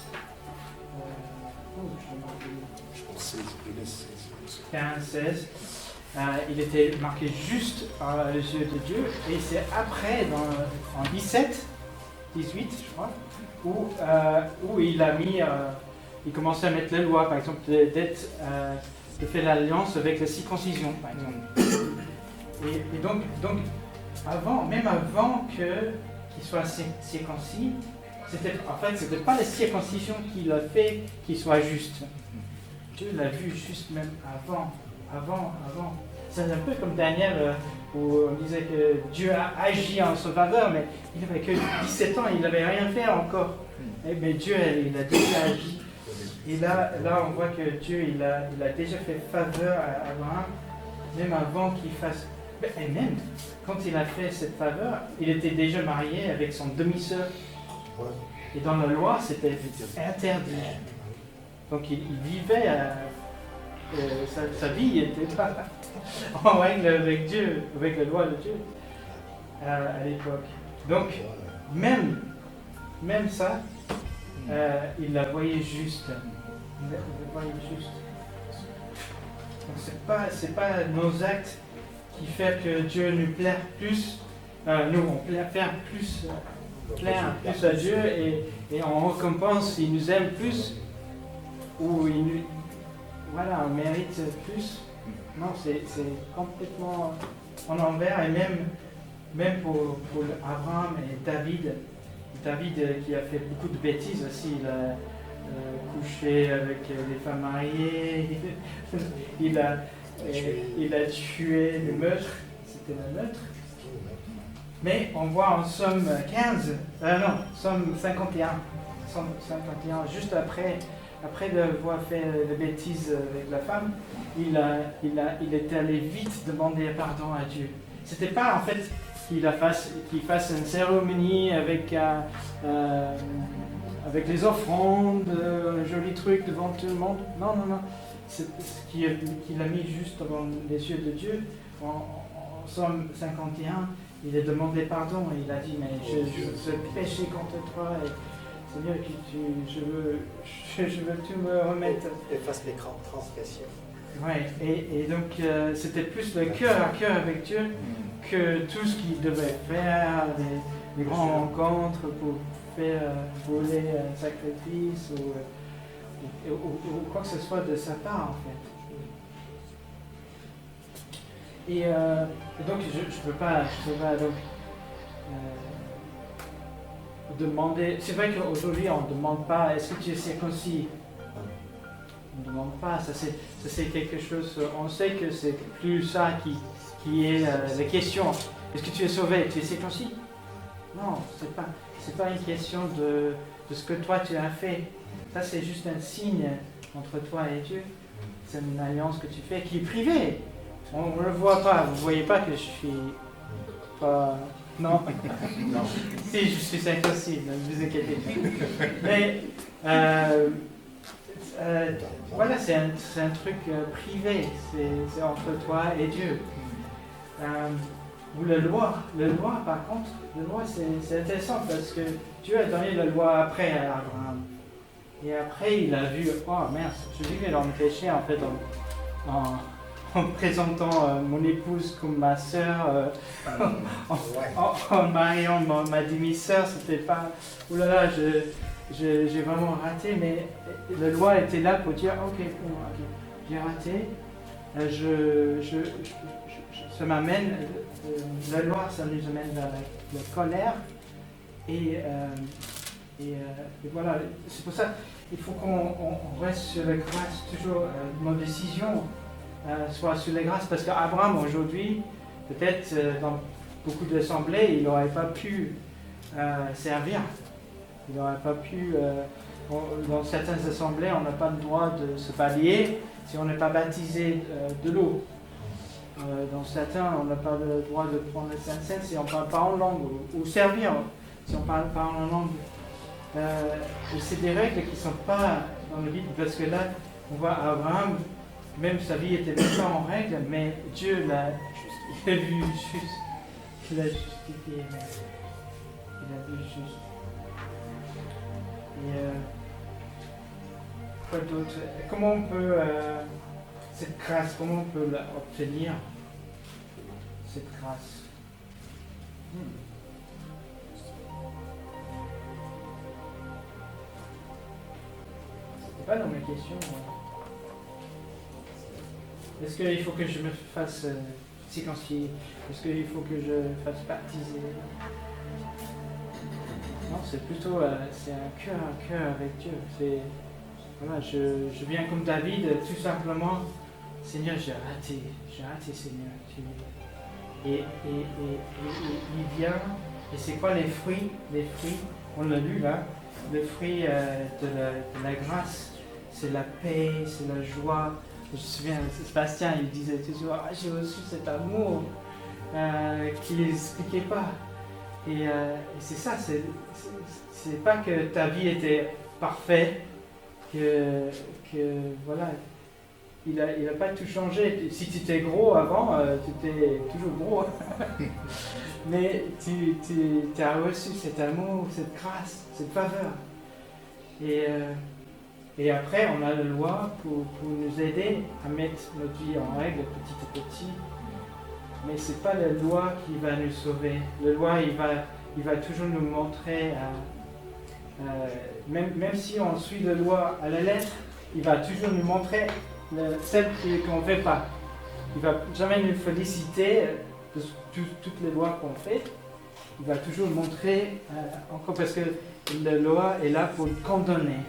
Je pense 15, 16. Il était marqué juste à les yeux de Dieu, et c'est après, en 17, 18, je crois, où il a mis, il commençait à mettre les lois, par exemple, de faire l'alliance avec la circoncision, par exemple. Et donc même avant qu'il soit circoncis, c'était pas la circoncision qui l'a fait qu'il soit juste. Dieu l'a vu juste même avant. C'est un peu comme Daniel, où on disait que Dieu a agi en son faveur, mais il n'avait que 17 ans, il n'avait rien fait encore. Mais Dieu, il a déjà agi. Et là on voit que Dieu, il a déjà fait faveur à Abraham, même avant qu'il fasse... Et même, quand il a fait cette faveur, il était déjà marié avec son demi-sœur. Et dans la loi, c'était interdit. Donc il vivait... sa vie n'était pas en règle avec Dieu, avec la loi de Dieu à l'époque. Donc, même ça, il la voyait juste. Donc, c'est pas nos actes qui font que Dieu nous plaît plus. Nous, on faire plus, plaire plus à Dieu et en récompense, il nous aime plus ou il nous... Voilà, on mérite plus. Non, c'est complètement en envers. Et même pour Abraham et David qui a fait beaucoup de bêtises aussi. Il a couché avec les femmes mariées. il a tué le meurtre. C'était le meurtre. Mais on voit en Somme 15, Somme 51. Somme 51, juste après d'avoir fait des bêtises avec la femme, il était allé vite demander pardon à Dieu. C'était pas en fait qu'il fasse une cérémonie avec avec les offrandes, un joli truc devant tout le monde. Non, non, non. C'est ce qu'il a mis juste devant les yeux de Dieu. En Somme 51, il a demandé pardon et il a dit, mais je péché contre toi et Seigneur, je veux tout me remettre. Efface les transgressions. Ouais, et donc c'était plus le cœur à cœur avec Dieu que tout ce qu'il devait faire, des grandes rencontres pour faire voler un sacrifice ou quoi que ce soit de sa part en fait. Et donc je peux pas donc demander. C'est vrai qu'aujourd'hui on ne demande pas est-ce que tu es circoncis. On ne demande pas, ça c'est quelque chose. On sait que c'est plus ça qui est la question. Est-ce que tu es sauvé? Tu es circoncis? Non, c'est pas une question de ce que toi tu as fait. Ça c'est juste un signe entre toi et Dieu. C'est une alliance que tu fais qui est privée. On ne le voit pas. Vous ne voyez pas que je suis pas. Non. Non. Si, je suis circoncis, ne vous inquiétez pas. Mais voilà, c'est un truc privé. C'est entre toi et Dieu. Ou la loi, par contre, la loi c'est intéressant parce que Dieu a donné la loi après à Abraham. Et après il a vu, oh merde, je vivais dans le péché en fait en présentant mon épouse comme ma sœur, en mariant ma demi-sœur, c'était pas, oulala, j'ai vraiment raté, mais la loi était là pour dire, ok, j'ai raté, ça m'amène, la loi, ça nous amène vers la colère, et voilà, c'est pour ça il faut qu'on reste sur la grâce, toujours nos décisions soient sur la grâce, parce qu'Abraham aujourd'hui, peut-être dans beaucoup d'assemblées, il n'aurait pas pu servir, il n'aurait pas pu, dans certaines assemblées, on n'a pas le droit de se balayer si on n'est pas baptisé de l'eau. Dans certains, on n'a pas le droit de prendre le Saint-Seine si on ne parle pas en langue, ou servir si on ne parle pas en langue. Et c'est des règles qui ne sont pas dans le Bible, parce que là, on voit Abraham, même sa vie était même pas en règle, mais Dieu l'a vu juste, il l'a justifié, il l'a vu juste. Et quoi d'autre? Comment on peut, cette grâce, comment on peut l'obtenir, cette grâce? Pas dans mes questions. Est-ce qu'il faut que je me fasse circoncier? Est-ce qu'il faut que je fasse baptiser? Non, c'est plutôt c'est un cœur à cœur avec Dieu. Voilà, je viens comme David, tout simplement. Seigneur, j'ai raté, Seigneur. Et il vient. Et c'est quoi les fruits? Les fruits, on l'a lu là. Le fruit de la grâce, c'est la paix, c'est la joie. Je me souviens, Sébastien, il disait toujours, j'ai reçu cet amour qu'il n'expliquait pas. Et c'est ça, c'est pas que ta vie était parfaite, que voilà, il a pas tout changé. Si tu étais gros avant, tu étais toujours gros. Mais tu as reçu cet amour, cette grâce, cette faveur. Et après, on a la loi pour nous aider à mettre notre vie en règle petit à petit. Mais ce n'est pas la loi qui va nous sauver. La loi, il va toujours nous montrer, même si on suit la loi à la lettre, il va toujours nous montrer celle qu'on ne fait pas. Il ne va jamais nous féliciter de toutes les lois qu'on fait. Il va toujours montrer, encore parce que la loi est là pour condamner.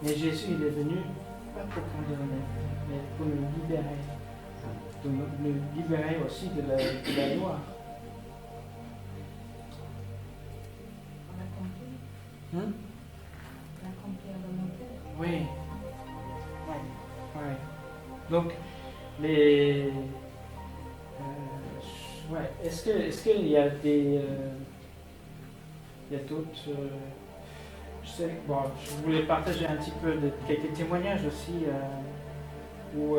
Mais Jésus, il est venu pas pour condamner, mais pour nous libérer. Pour nous libérer aussi de la loi. L'accomplir dans mon cœur. Oui. Ouais. Donc, les... est-ce qu'il y a des... il y a d'autres... je voulais partager un petit peu de quelques témoignages aussi où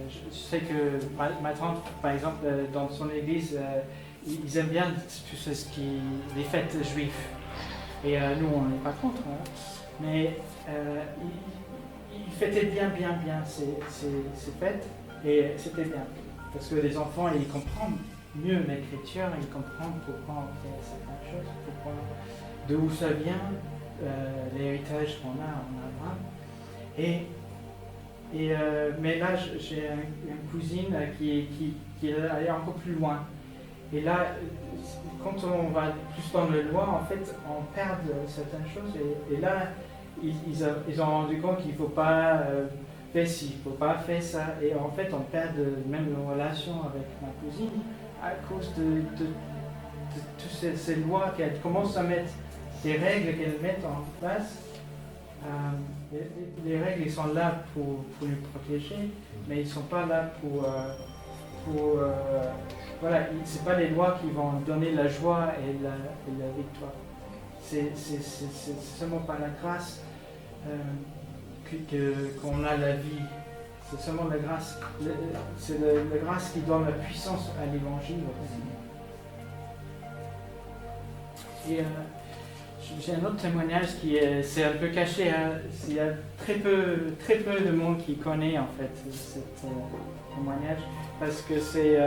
je sais que ma tante, par exemple, dans son église, ils aiment bien tout les fêtes juives. Et nous, on n'est pas contre. Hein. Mais ils fêtaient bien ces fêtes. Et c'était bien. Parce que les enfants, ils comprennent mieux l'écriture, ils comprennent pourquoi on fait certaines choses, d'où ça vient, l'héritage qu'on a en Abraham. Mais là, j'ai une cousine qui est allée encore plus loin. Et là, quand on va plus dans le loi, en fait, on perd certaines choses. Et là, ils ont rendu compte qu'il ne faut pas faire ci, il ne faut pas faire ça. Et en fait, on perd même nos relations avec ma cousine à cause de toutes ces lois qu'elle commence à mettre, des règles qu'elle met en place. Les règles, ils sont là pour nous protéger, mais ils ne sont pas là voilà, c'est pas les lois qui vont donner la joie et la victoire. C'est seulement par la grâce qu'on a la vie. C'est seulement la grâce. C'est la grâce qui donne la puissance à l'évangile. Et j'ai un autre témoignage c'est un peu caché. Hein. Il y a très peu de monde qui connaît en fait ce témoignage parce que c'est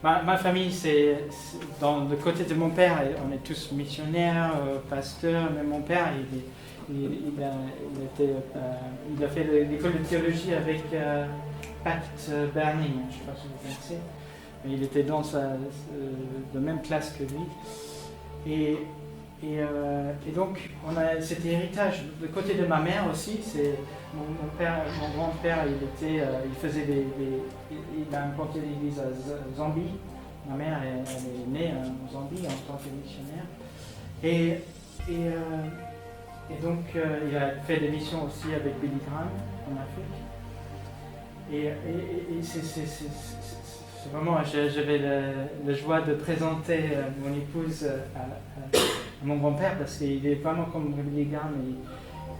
ma famille, c'est dans le côté de mon père, on est tous missionnaires, pasteurs. Mais mon père, il a fait l'école de théologie avec Pat Berning. Je ne sais pas si vous connaissez, mais il était dans la même classe que lui. Et donc, on a cet héritage. Le côté de ma mère aussi, c'est mon grand-père, il faisait il a implanté l'église à Zambie. Ma mère, elle est née en Zambie en tant que missionnaire. Et donc, il a fait des missions aussi avec Billy Graham en Afrique. Et c'est vraiment, j'avais la joie de présenter mon épouse à mon grand-père parce qu'il est vraiment comme Billy Graham.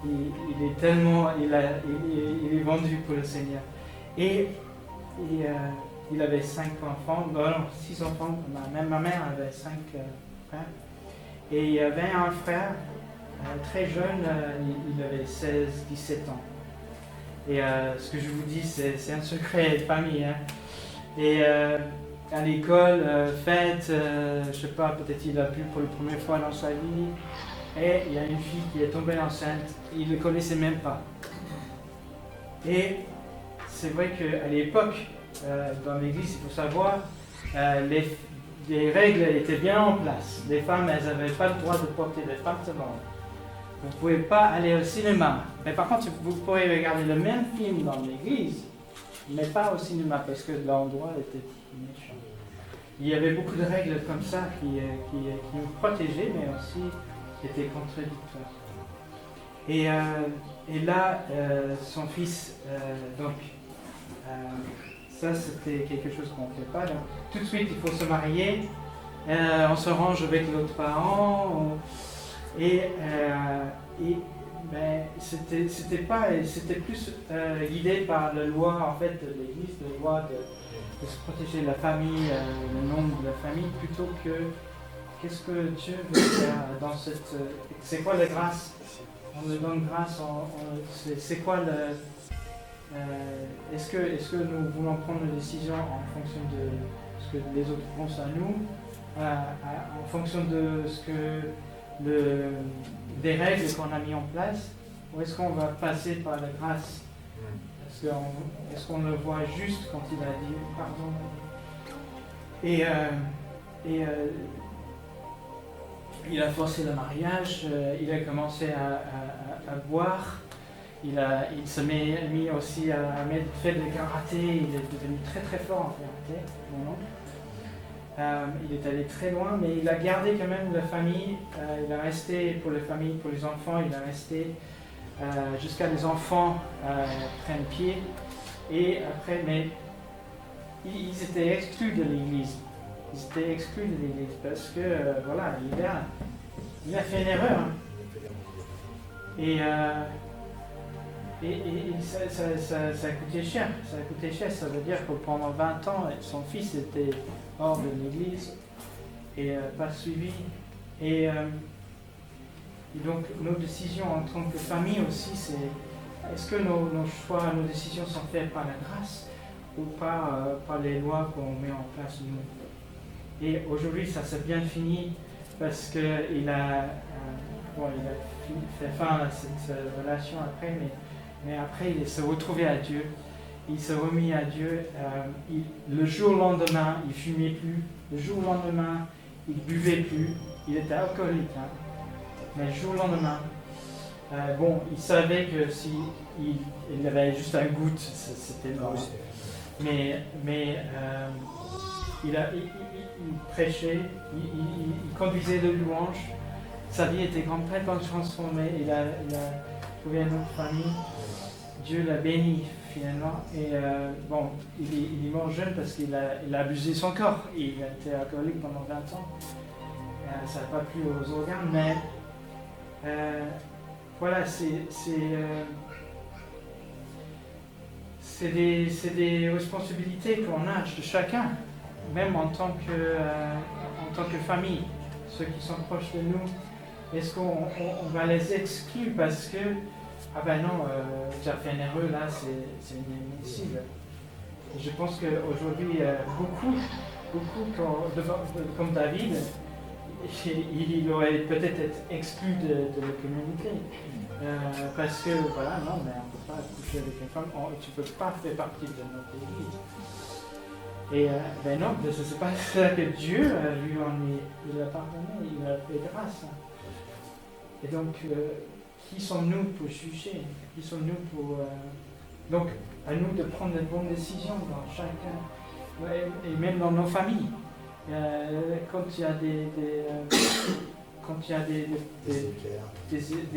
Il est tellement, il est vendu pour le Seigneur. Et il avait 5 enfants, 6 enfants. Même ma mère avait 5 frères. Et il y avait un frère très jeune, il avait 16-17 ans. Et ce que je vous dis, c'est un secret de famille. Hein. Et à l'école, fête, je sais pas, peut-être il a plu pour la première fois dans sa vie. Et il y a une fille qui est tombée enceinte, il ne le connaissait même pas. Et c'est vrai qu'à l'époque, dans l'église, il faut savoir, les règles étaient bien en place. Les femmes, elles n'avaient pas le droit de porter des pantalons. Vous ne pouvez pas aller au cinéma. Mais par contre, vous pourrez regarder le même film dans l'église, mais pas au cinéma, parce que l'endroit était méchant. Il y avait beaucoup de règles comme ça qui nous protégeaient, mais aussi qui étaient contradictoires. Et là, son fils, ça c'était quelque chose qu'on ne fait pas. Donc, tout de suite, il faut se marier, on se range avec l'autre parent, c'était plus guidé par la loi en fait de l'Église, la loi de se protéger la famille, le nom de la famille, plutôt que qu'est-ce que Dieu veut faire dans cette. C'est quoi la grâce? On nous donne grâce. C'est quoi le. Est-ce que nous voulons prendre une décision en fonction de ce que les autres pensent à nous, en fonction de ce que des règles qu'on a mis en place, ou est-ce qu'on va passer par la grâce? Est-ce qu'on le voit juste quand il a dit pardon? Il a forcé le mariage, il a commencé à boire, il s'est mis aussi à faire du karaté, il est devenu très très fort en karaté, mon oncle. Il est allé très loin, mais il a gardé quand même la famille, il a resté pour la famille, pour les enfants, il a resté jusqu'à les enfants prennent pied. Et après, mais ils étaient exclus de l'église. Ils étaient exclus de l'église parce que, voilà, l'hiver, il a fait une erreur. Et ça a coûté cher. Ça a coûté cher. Ça veut dire que pendant 20 ans, son fils était hors de l'église et pas suivi. Et donc, nos décisions en tant que famille aussi, c'est est-ce que nos choix, nos décisions sont faites par la grâce ou par les lois qu'on met en place nous. Et aujourd'hui, ça s'est bien fini parce qu'il a fait fin à cette relation après, mais après, il s'est retrouvé à Dieu. Il s'est remis à Dieu. Le jour au lendemain, il fumait plus. Le jour au lendemain, il buvait plus. Il était alcoolique. Hein. Mais le jour au lendemain, il savait que si il avait juste un goutte, c'était mort. Mais il prêchait, il conduisait de louanges. Sa vie était complètement transformée. Il a trouvé une autre famille. Dieu l'a béni finalement. Et il est mort jeune parce qu'il a abusé son corps. Il a été alcoolique pendant 20 ans. Ça n'a pas plu aux organes, mais voilà, c'est des responsabilités qu'on a de chacun, même en tant que famille, ceux qui sont proches de nous. Est-ce qu'on va les exclure parce que tu as fait une erreur là, c'est inadmissible. Je pense qu'aujourd'hui, beaucoup comme David, il aurait peut-être été exclu de la communauté. Parce que, voilà, non, mais on ne peut pas coucher avec une femme, tu ne peux pas faire partie de notre église. Et non, c'est pas ça que Dieu lui a pardonné, il a fait grâce. Et donc, qui sommes-nous pour juger? Qui sommes-nous pour... Donc, à nous de prendre les bonnes décisions dans chacun, et même dans nos familles. Quand il y a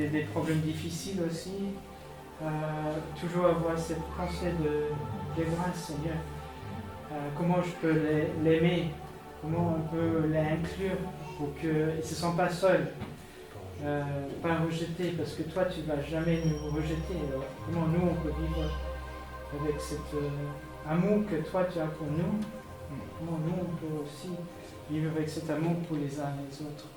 des problèmes difficiles aussi, toujours avoir cette pensée de grâce, Seigneur. Comment je peux l'aimer, comment on peut l'inclure pour qu'ils ne se sentent pas seuls, pas rejetés, parce que toi tu ne vas jamais nous rejeter. Alors, comment nous on peut vivre avec cet amour que toi tu as pour nous? Comment nous on peut aussi vivre avec cet amour pour les uns et les autres?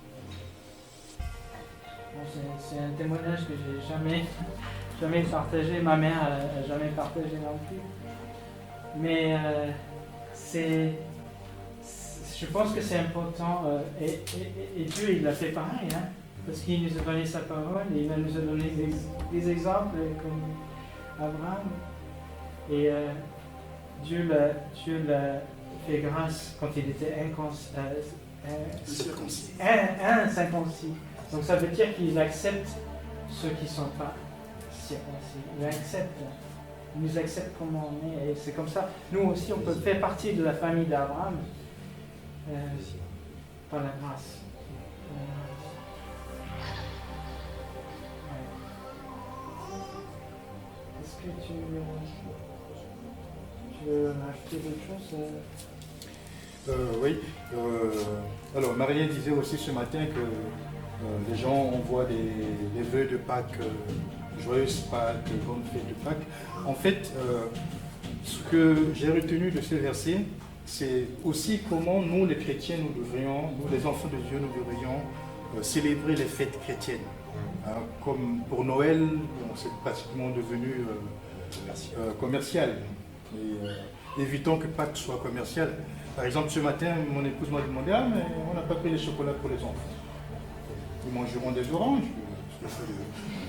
Bon, c'est un témoignage que j'ai jamais partagé, ma mère n'a jamais partagé non plus. Mais je pense que c'est important, et Dieu il a fait pareil, hein, parce qu'il nous a donné sa parole, et il nous a donné des exemples comme Abraham. Et Dieu l'a fait grâce quand il était incirconcis. Donc ça veut dire qu'il accepte ceux qui ne sont pas circoncis. Il nous accepte comme on est. Et c'est comme ça. Nous aussi, on peut faire partie de la famille d'Abraham par la grâce. Est-ce que tu veux rajouter d'autres choses? Oui. Alors, Marianne disait aussi ce matin que les gens envoient des vœux de Pâques, joyeuses Pâques, bonne fête de Pâques. En fait, ce que j'ai retenu de ce verset, c'est aussi comment nous, les chrétiens, nous les enfants de Dieu, nous devrions célébrer les fêtes chrétiennes. Hein, comme pour Noël, c'est pratiquement devenu commercial. Et évitons que Pâques soit commercial. Par exemple, ce matin, mon épouse m'a demandé « Ah, mais on n'a pas pris les chocolats pour les enfants. Ils mangeront des oranges. »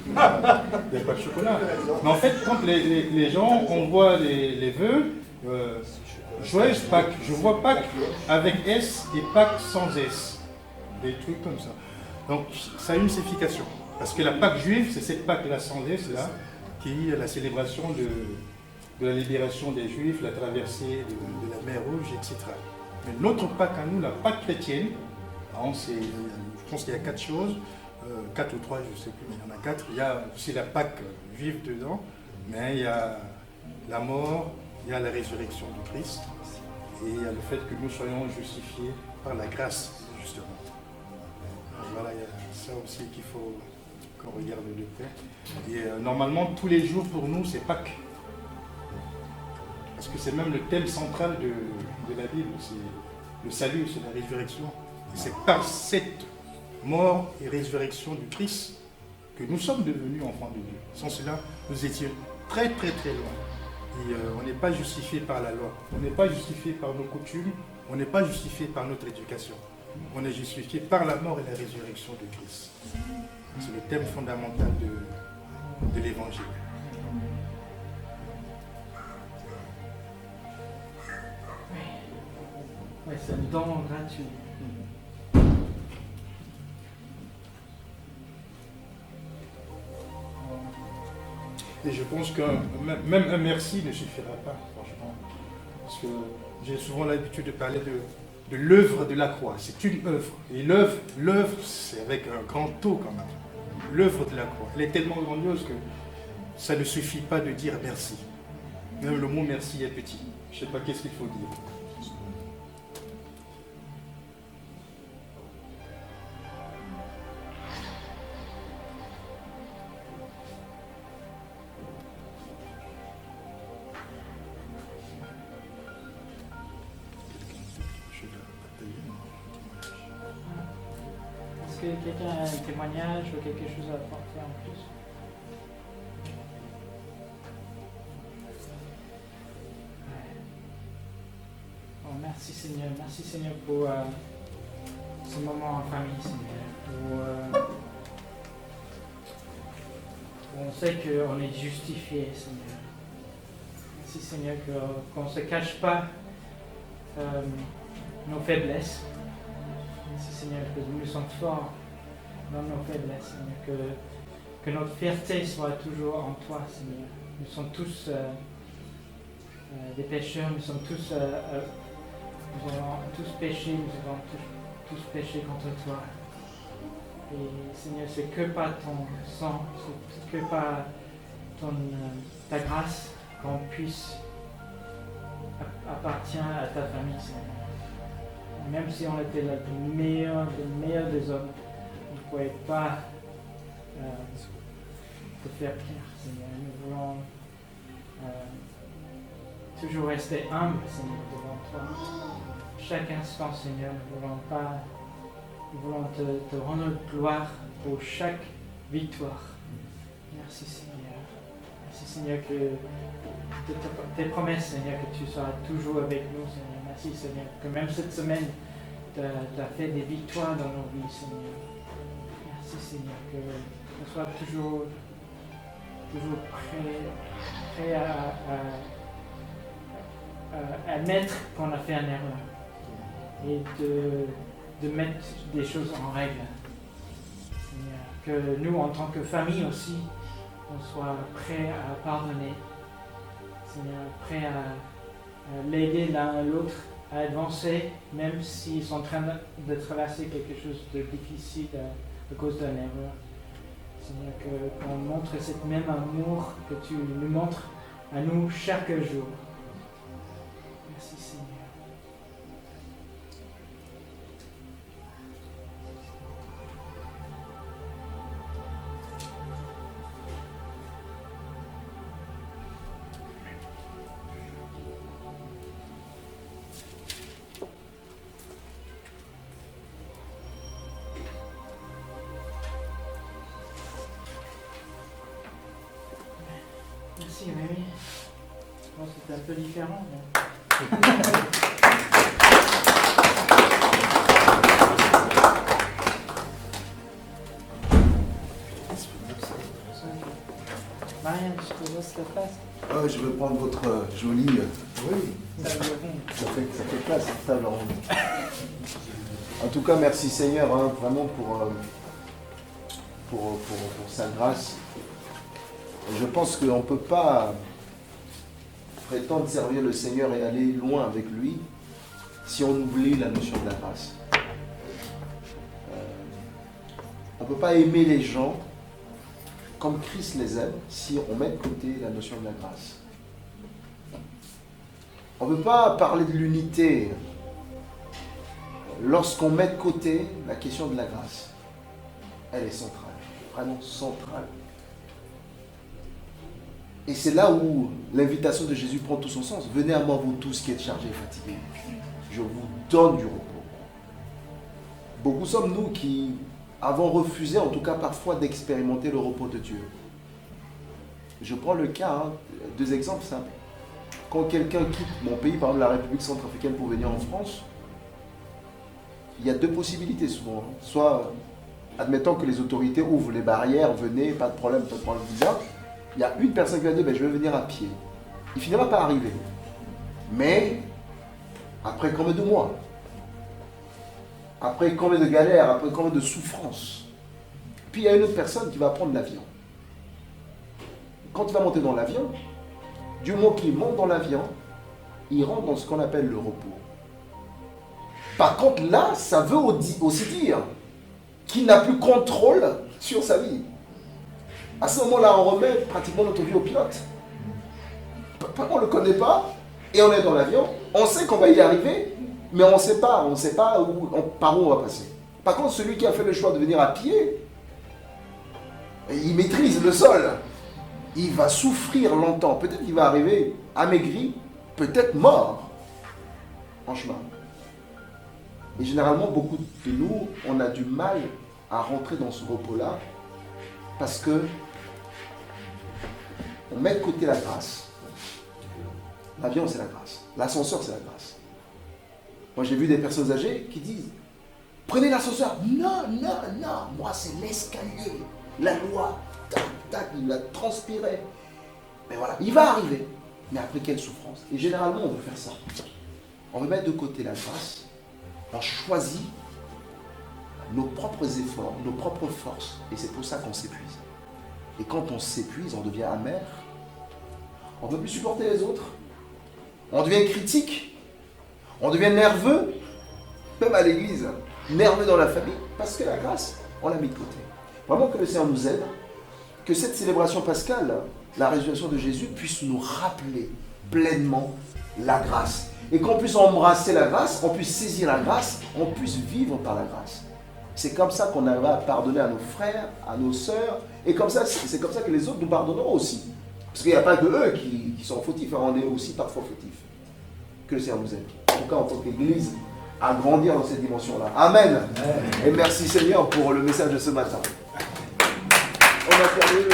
Il n'y a pas de chocolat. Mais en fait, quand les gens envoient les vœux, joyeuse Pâques, je vois Pâques avec S et Pâques sans S. Des trucs comme ça. Donc, ça a une signification. Parce que la Pâque juive, c'est cette Pâque-là sans S, là, qui est la célébration de la libération des Juifs, la traversée de la mer Rouge, etc. Mais notre Pâque à nous, la Pâque chrétienne, je pense qu'il y a 4 choses, 4 ou 3, je ne sais plus, mais il y en a 4. Il y a aussi la Pâque juive dedans, mais il y a la mort, il y a la résurrection du Christ, et il y a le fait que nous soyons justifiés par la grâce, justement. Voilà, il y a ça aussi qu'il faut qu'on regarde de près. Et normalement, tous les jours pour nous, c'est Pâques. Parce que c'est même le thème central de la Bible, c'est le salut, c'est la résurrection. Et c'est par cette mort et résurrection du Christ que nous sommes devenus enfants de Dieu. Sans cela, nous étions très très très loin. Et on n'est pas justifié par la loi, on n'est pas justifié par nos coutumes, on n'est pas justifié par notre éducation. On est justifié par la mort et la résurrection de Christ. C'est le thème fondamental de l'Évangile. Oui, c'est un don gratuit. Et je pense que même un merci ne suffira pas, franchement. Parce que j'ai souvent l'habitude de parler de l'œuvre de la croix. C'est une œuvre. Et l'œuvre, c'est avec un grand O quand même. L'œuvre de la croix. Elle est tellement grandiose que ça ne suffit pas de dire merci. Même le mot merci est petit. Je ne sais pas qu'est-ce qu'il faut dire. Est-ce que quelqu'un a un témoignage ou quelque chose à apporter en plus? Oh, merci Seigneur pour ce moment en famille, Seigneur, où on sait qu'on est justifié, Seigneur. Merci Seigneur qu'on ne se cache pas nos faiblesses. Merci Seigneur que nous sommes forts dans nos faiblesses, Seigneur, que notre fierté soit toujours en toi, Seigneur. Nous sommes tous des pécheurs, nous sommes tous, nous avons tous péché, nous avons tous péché contre toi. Et Seigneur, c'est que par ton sang, c'est que par ta grâce qu'on puisse appartenir à ta famille, Seigneur. Même si on était le meilleur des hommes, on ne pouvait pas te faire pire, Seigneur. Nous voulons toujours rester humbles, Seigneur, devant toi. Chaque instant, Seigneur, nous voulons te rendre gloire pour chaque victoire. Merci, Seigneur. Merci, Seigneur, que tes promesses, Seigneur, que tu seras toujours avec nous, Seigneur. Merci, Seigneur, que même cette semaine, tu as fait des victoires dans nos vies, Seigneur. Merci, Seigneur, que nous sois toujours prêts à admettre qu'on a fait une erreur et de mettre des choses en règle. Seigneur, que nous, en tant que famille aussi, on soit prêts à pardonner. Seigneur, prêts à l'aider l'un à l'autre à avancer, même s'ils sont en train de traverser quelque chose de difficile à cause d'une erreur. Seigneur, qu'on montre cette même amour que tu nous montres à nous chaque jour. Merci Seigneur. Merci, Rémi. Je pense que c'était un peu différent. Mais... Marianne, je te laisse la place. Je veux prendre votre jolie... Oui, Ça ça fait place, cette table ronde. En tout cas, merci Seigneur, hein, vraiment pour sa grâce. Je pense qu'on ne peut pas prétendre servir le Seigneur et aller loin avec lui si on oublie la notion de la grâce. On ne peut pas aimer les gens comme Christ les aime si on met de côté la notion de la grâce. On ne peut pas parler de l'unité lorsqu'on met de côté la question de la grâce. elle est centrale, vraiment centrale. Et c'est là où l'invitation de Jésus prend tout son sens. Venez à moi, vous tous qui êtes chargés et fatigués. Je vous donne du repos. Beaucoup sommes nous qui avons refusé, en tout cas parfois, d'expérimenter le repos de Dieu. Je prends le cas, deux exemples simples. Quand quelqu'un quitte mon pays, par exemple la République centrafricaine, pour venir en France, il y a deux possibilités souvent. Soit, admettons que les autorités ouvrent les barrières, venez, pas de problème de visa. Il y a une personne qui va dire, je vais venir à pied. Il finira par arriver. Mais, après combien de mois? Après combien de galères? Après combien de souffrances? Puis il y a une autre personne qui va prendre l'avion. Quand il va monter dans l'avion, du moment qu'il monte dans l'avion, il rentre dans ce qu'on appelle le repos. Par contre, là, ça veut aussi dire qu'il n'a plus contrôle sur sa vie. À ce moment-là, on remet pratiquement notre vie au pilote. On ne le connaît pas, et on est dans l'avion, on sait qu'on va y arriver, mais on ne sait pas par où on va passer. Par contre, celui qui a fait le choix de venir à pied, il maîtrise le sol. Il va souffrir longtemps. Peut-être qu'il va arriver amaigri, peut-être mort en chemin. Et généralement, beaucoup de nous, on a du mal à rentrer dans ce repos-là parce que on met de côté la grâce. L'avion, c'est la grâce. L'ascenseur, c'est la grâce. Moi, j'ai vu des personnes âgées qui disent « Prenez l'ascenseur !» Non, moi, c'est l'escalier. La loi, tac, tac, il a transpiré. Mais voilà, il va arriver. Mais après, quelle souffrance. Et généralement, on veut faire ça. On veut mettre de côté la grâce. On choisit nos propres efforts, nos propres forces. Et c'est pour ça qu'on s'épuise. Et quand on s'épuise, on devient amer. On ne peut plus supporter les autres. On devient critique. On devient nerveux. Même à l'église. Nerveux dans la famille. Parce que la grâce, on l'a mis de côté. Vraiment que le Seigneur nous aide. Que cette célébration pascale, la résurrection de Jésus, puisse nous rappeler pleinement la grâce. Et qu'on puisse embrasser la grâce, on puisse saisir la grâce, on puisse vivre par la grâce. C'est comme ça qu'on arrivera à pardonner à nos frères, à nos sœurs, et comme ça, c'est comme ça que les autres nous pardonneront aussi. Parce qu'il n'y a pas que eux qui sont fautifs, on est aussi parfois fautifs. Que le Seigneur nous aide. En tout cas, en tant qu'Église, à grandir dans cette dimension-là. Amen. Et merci Seigneur pour le message de ce matin. On va terminer le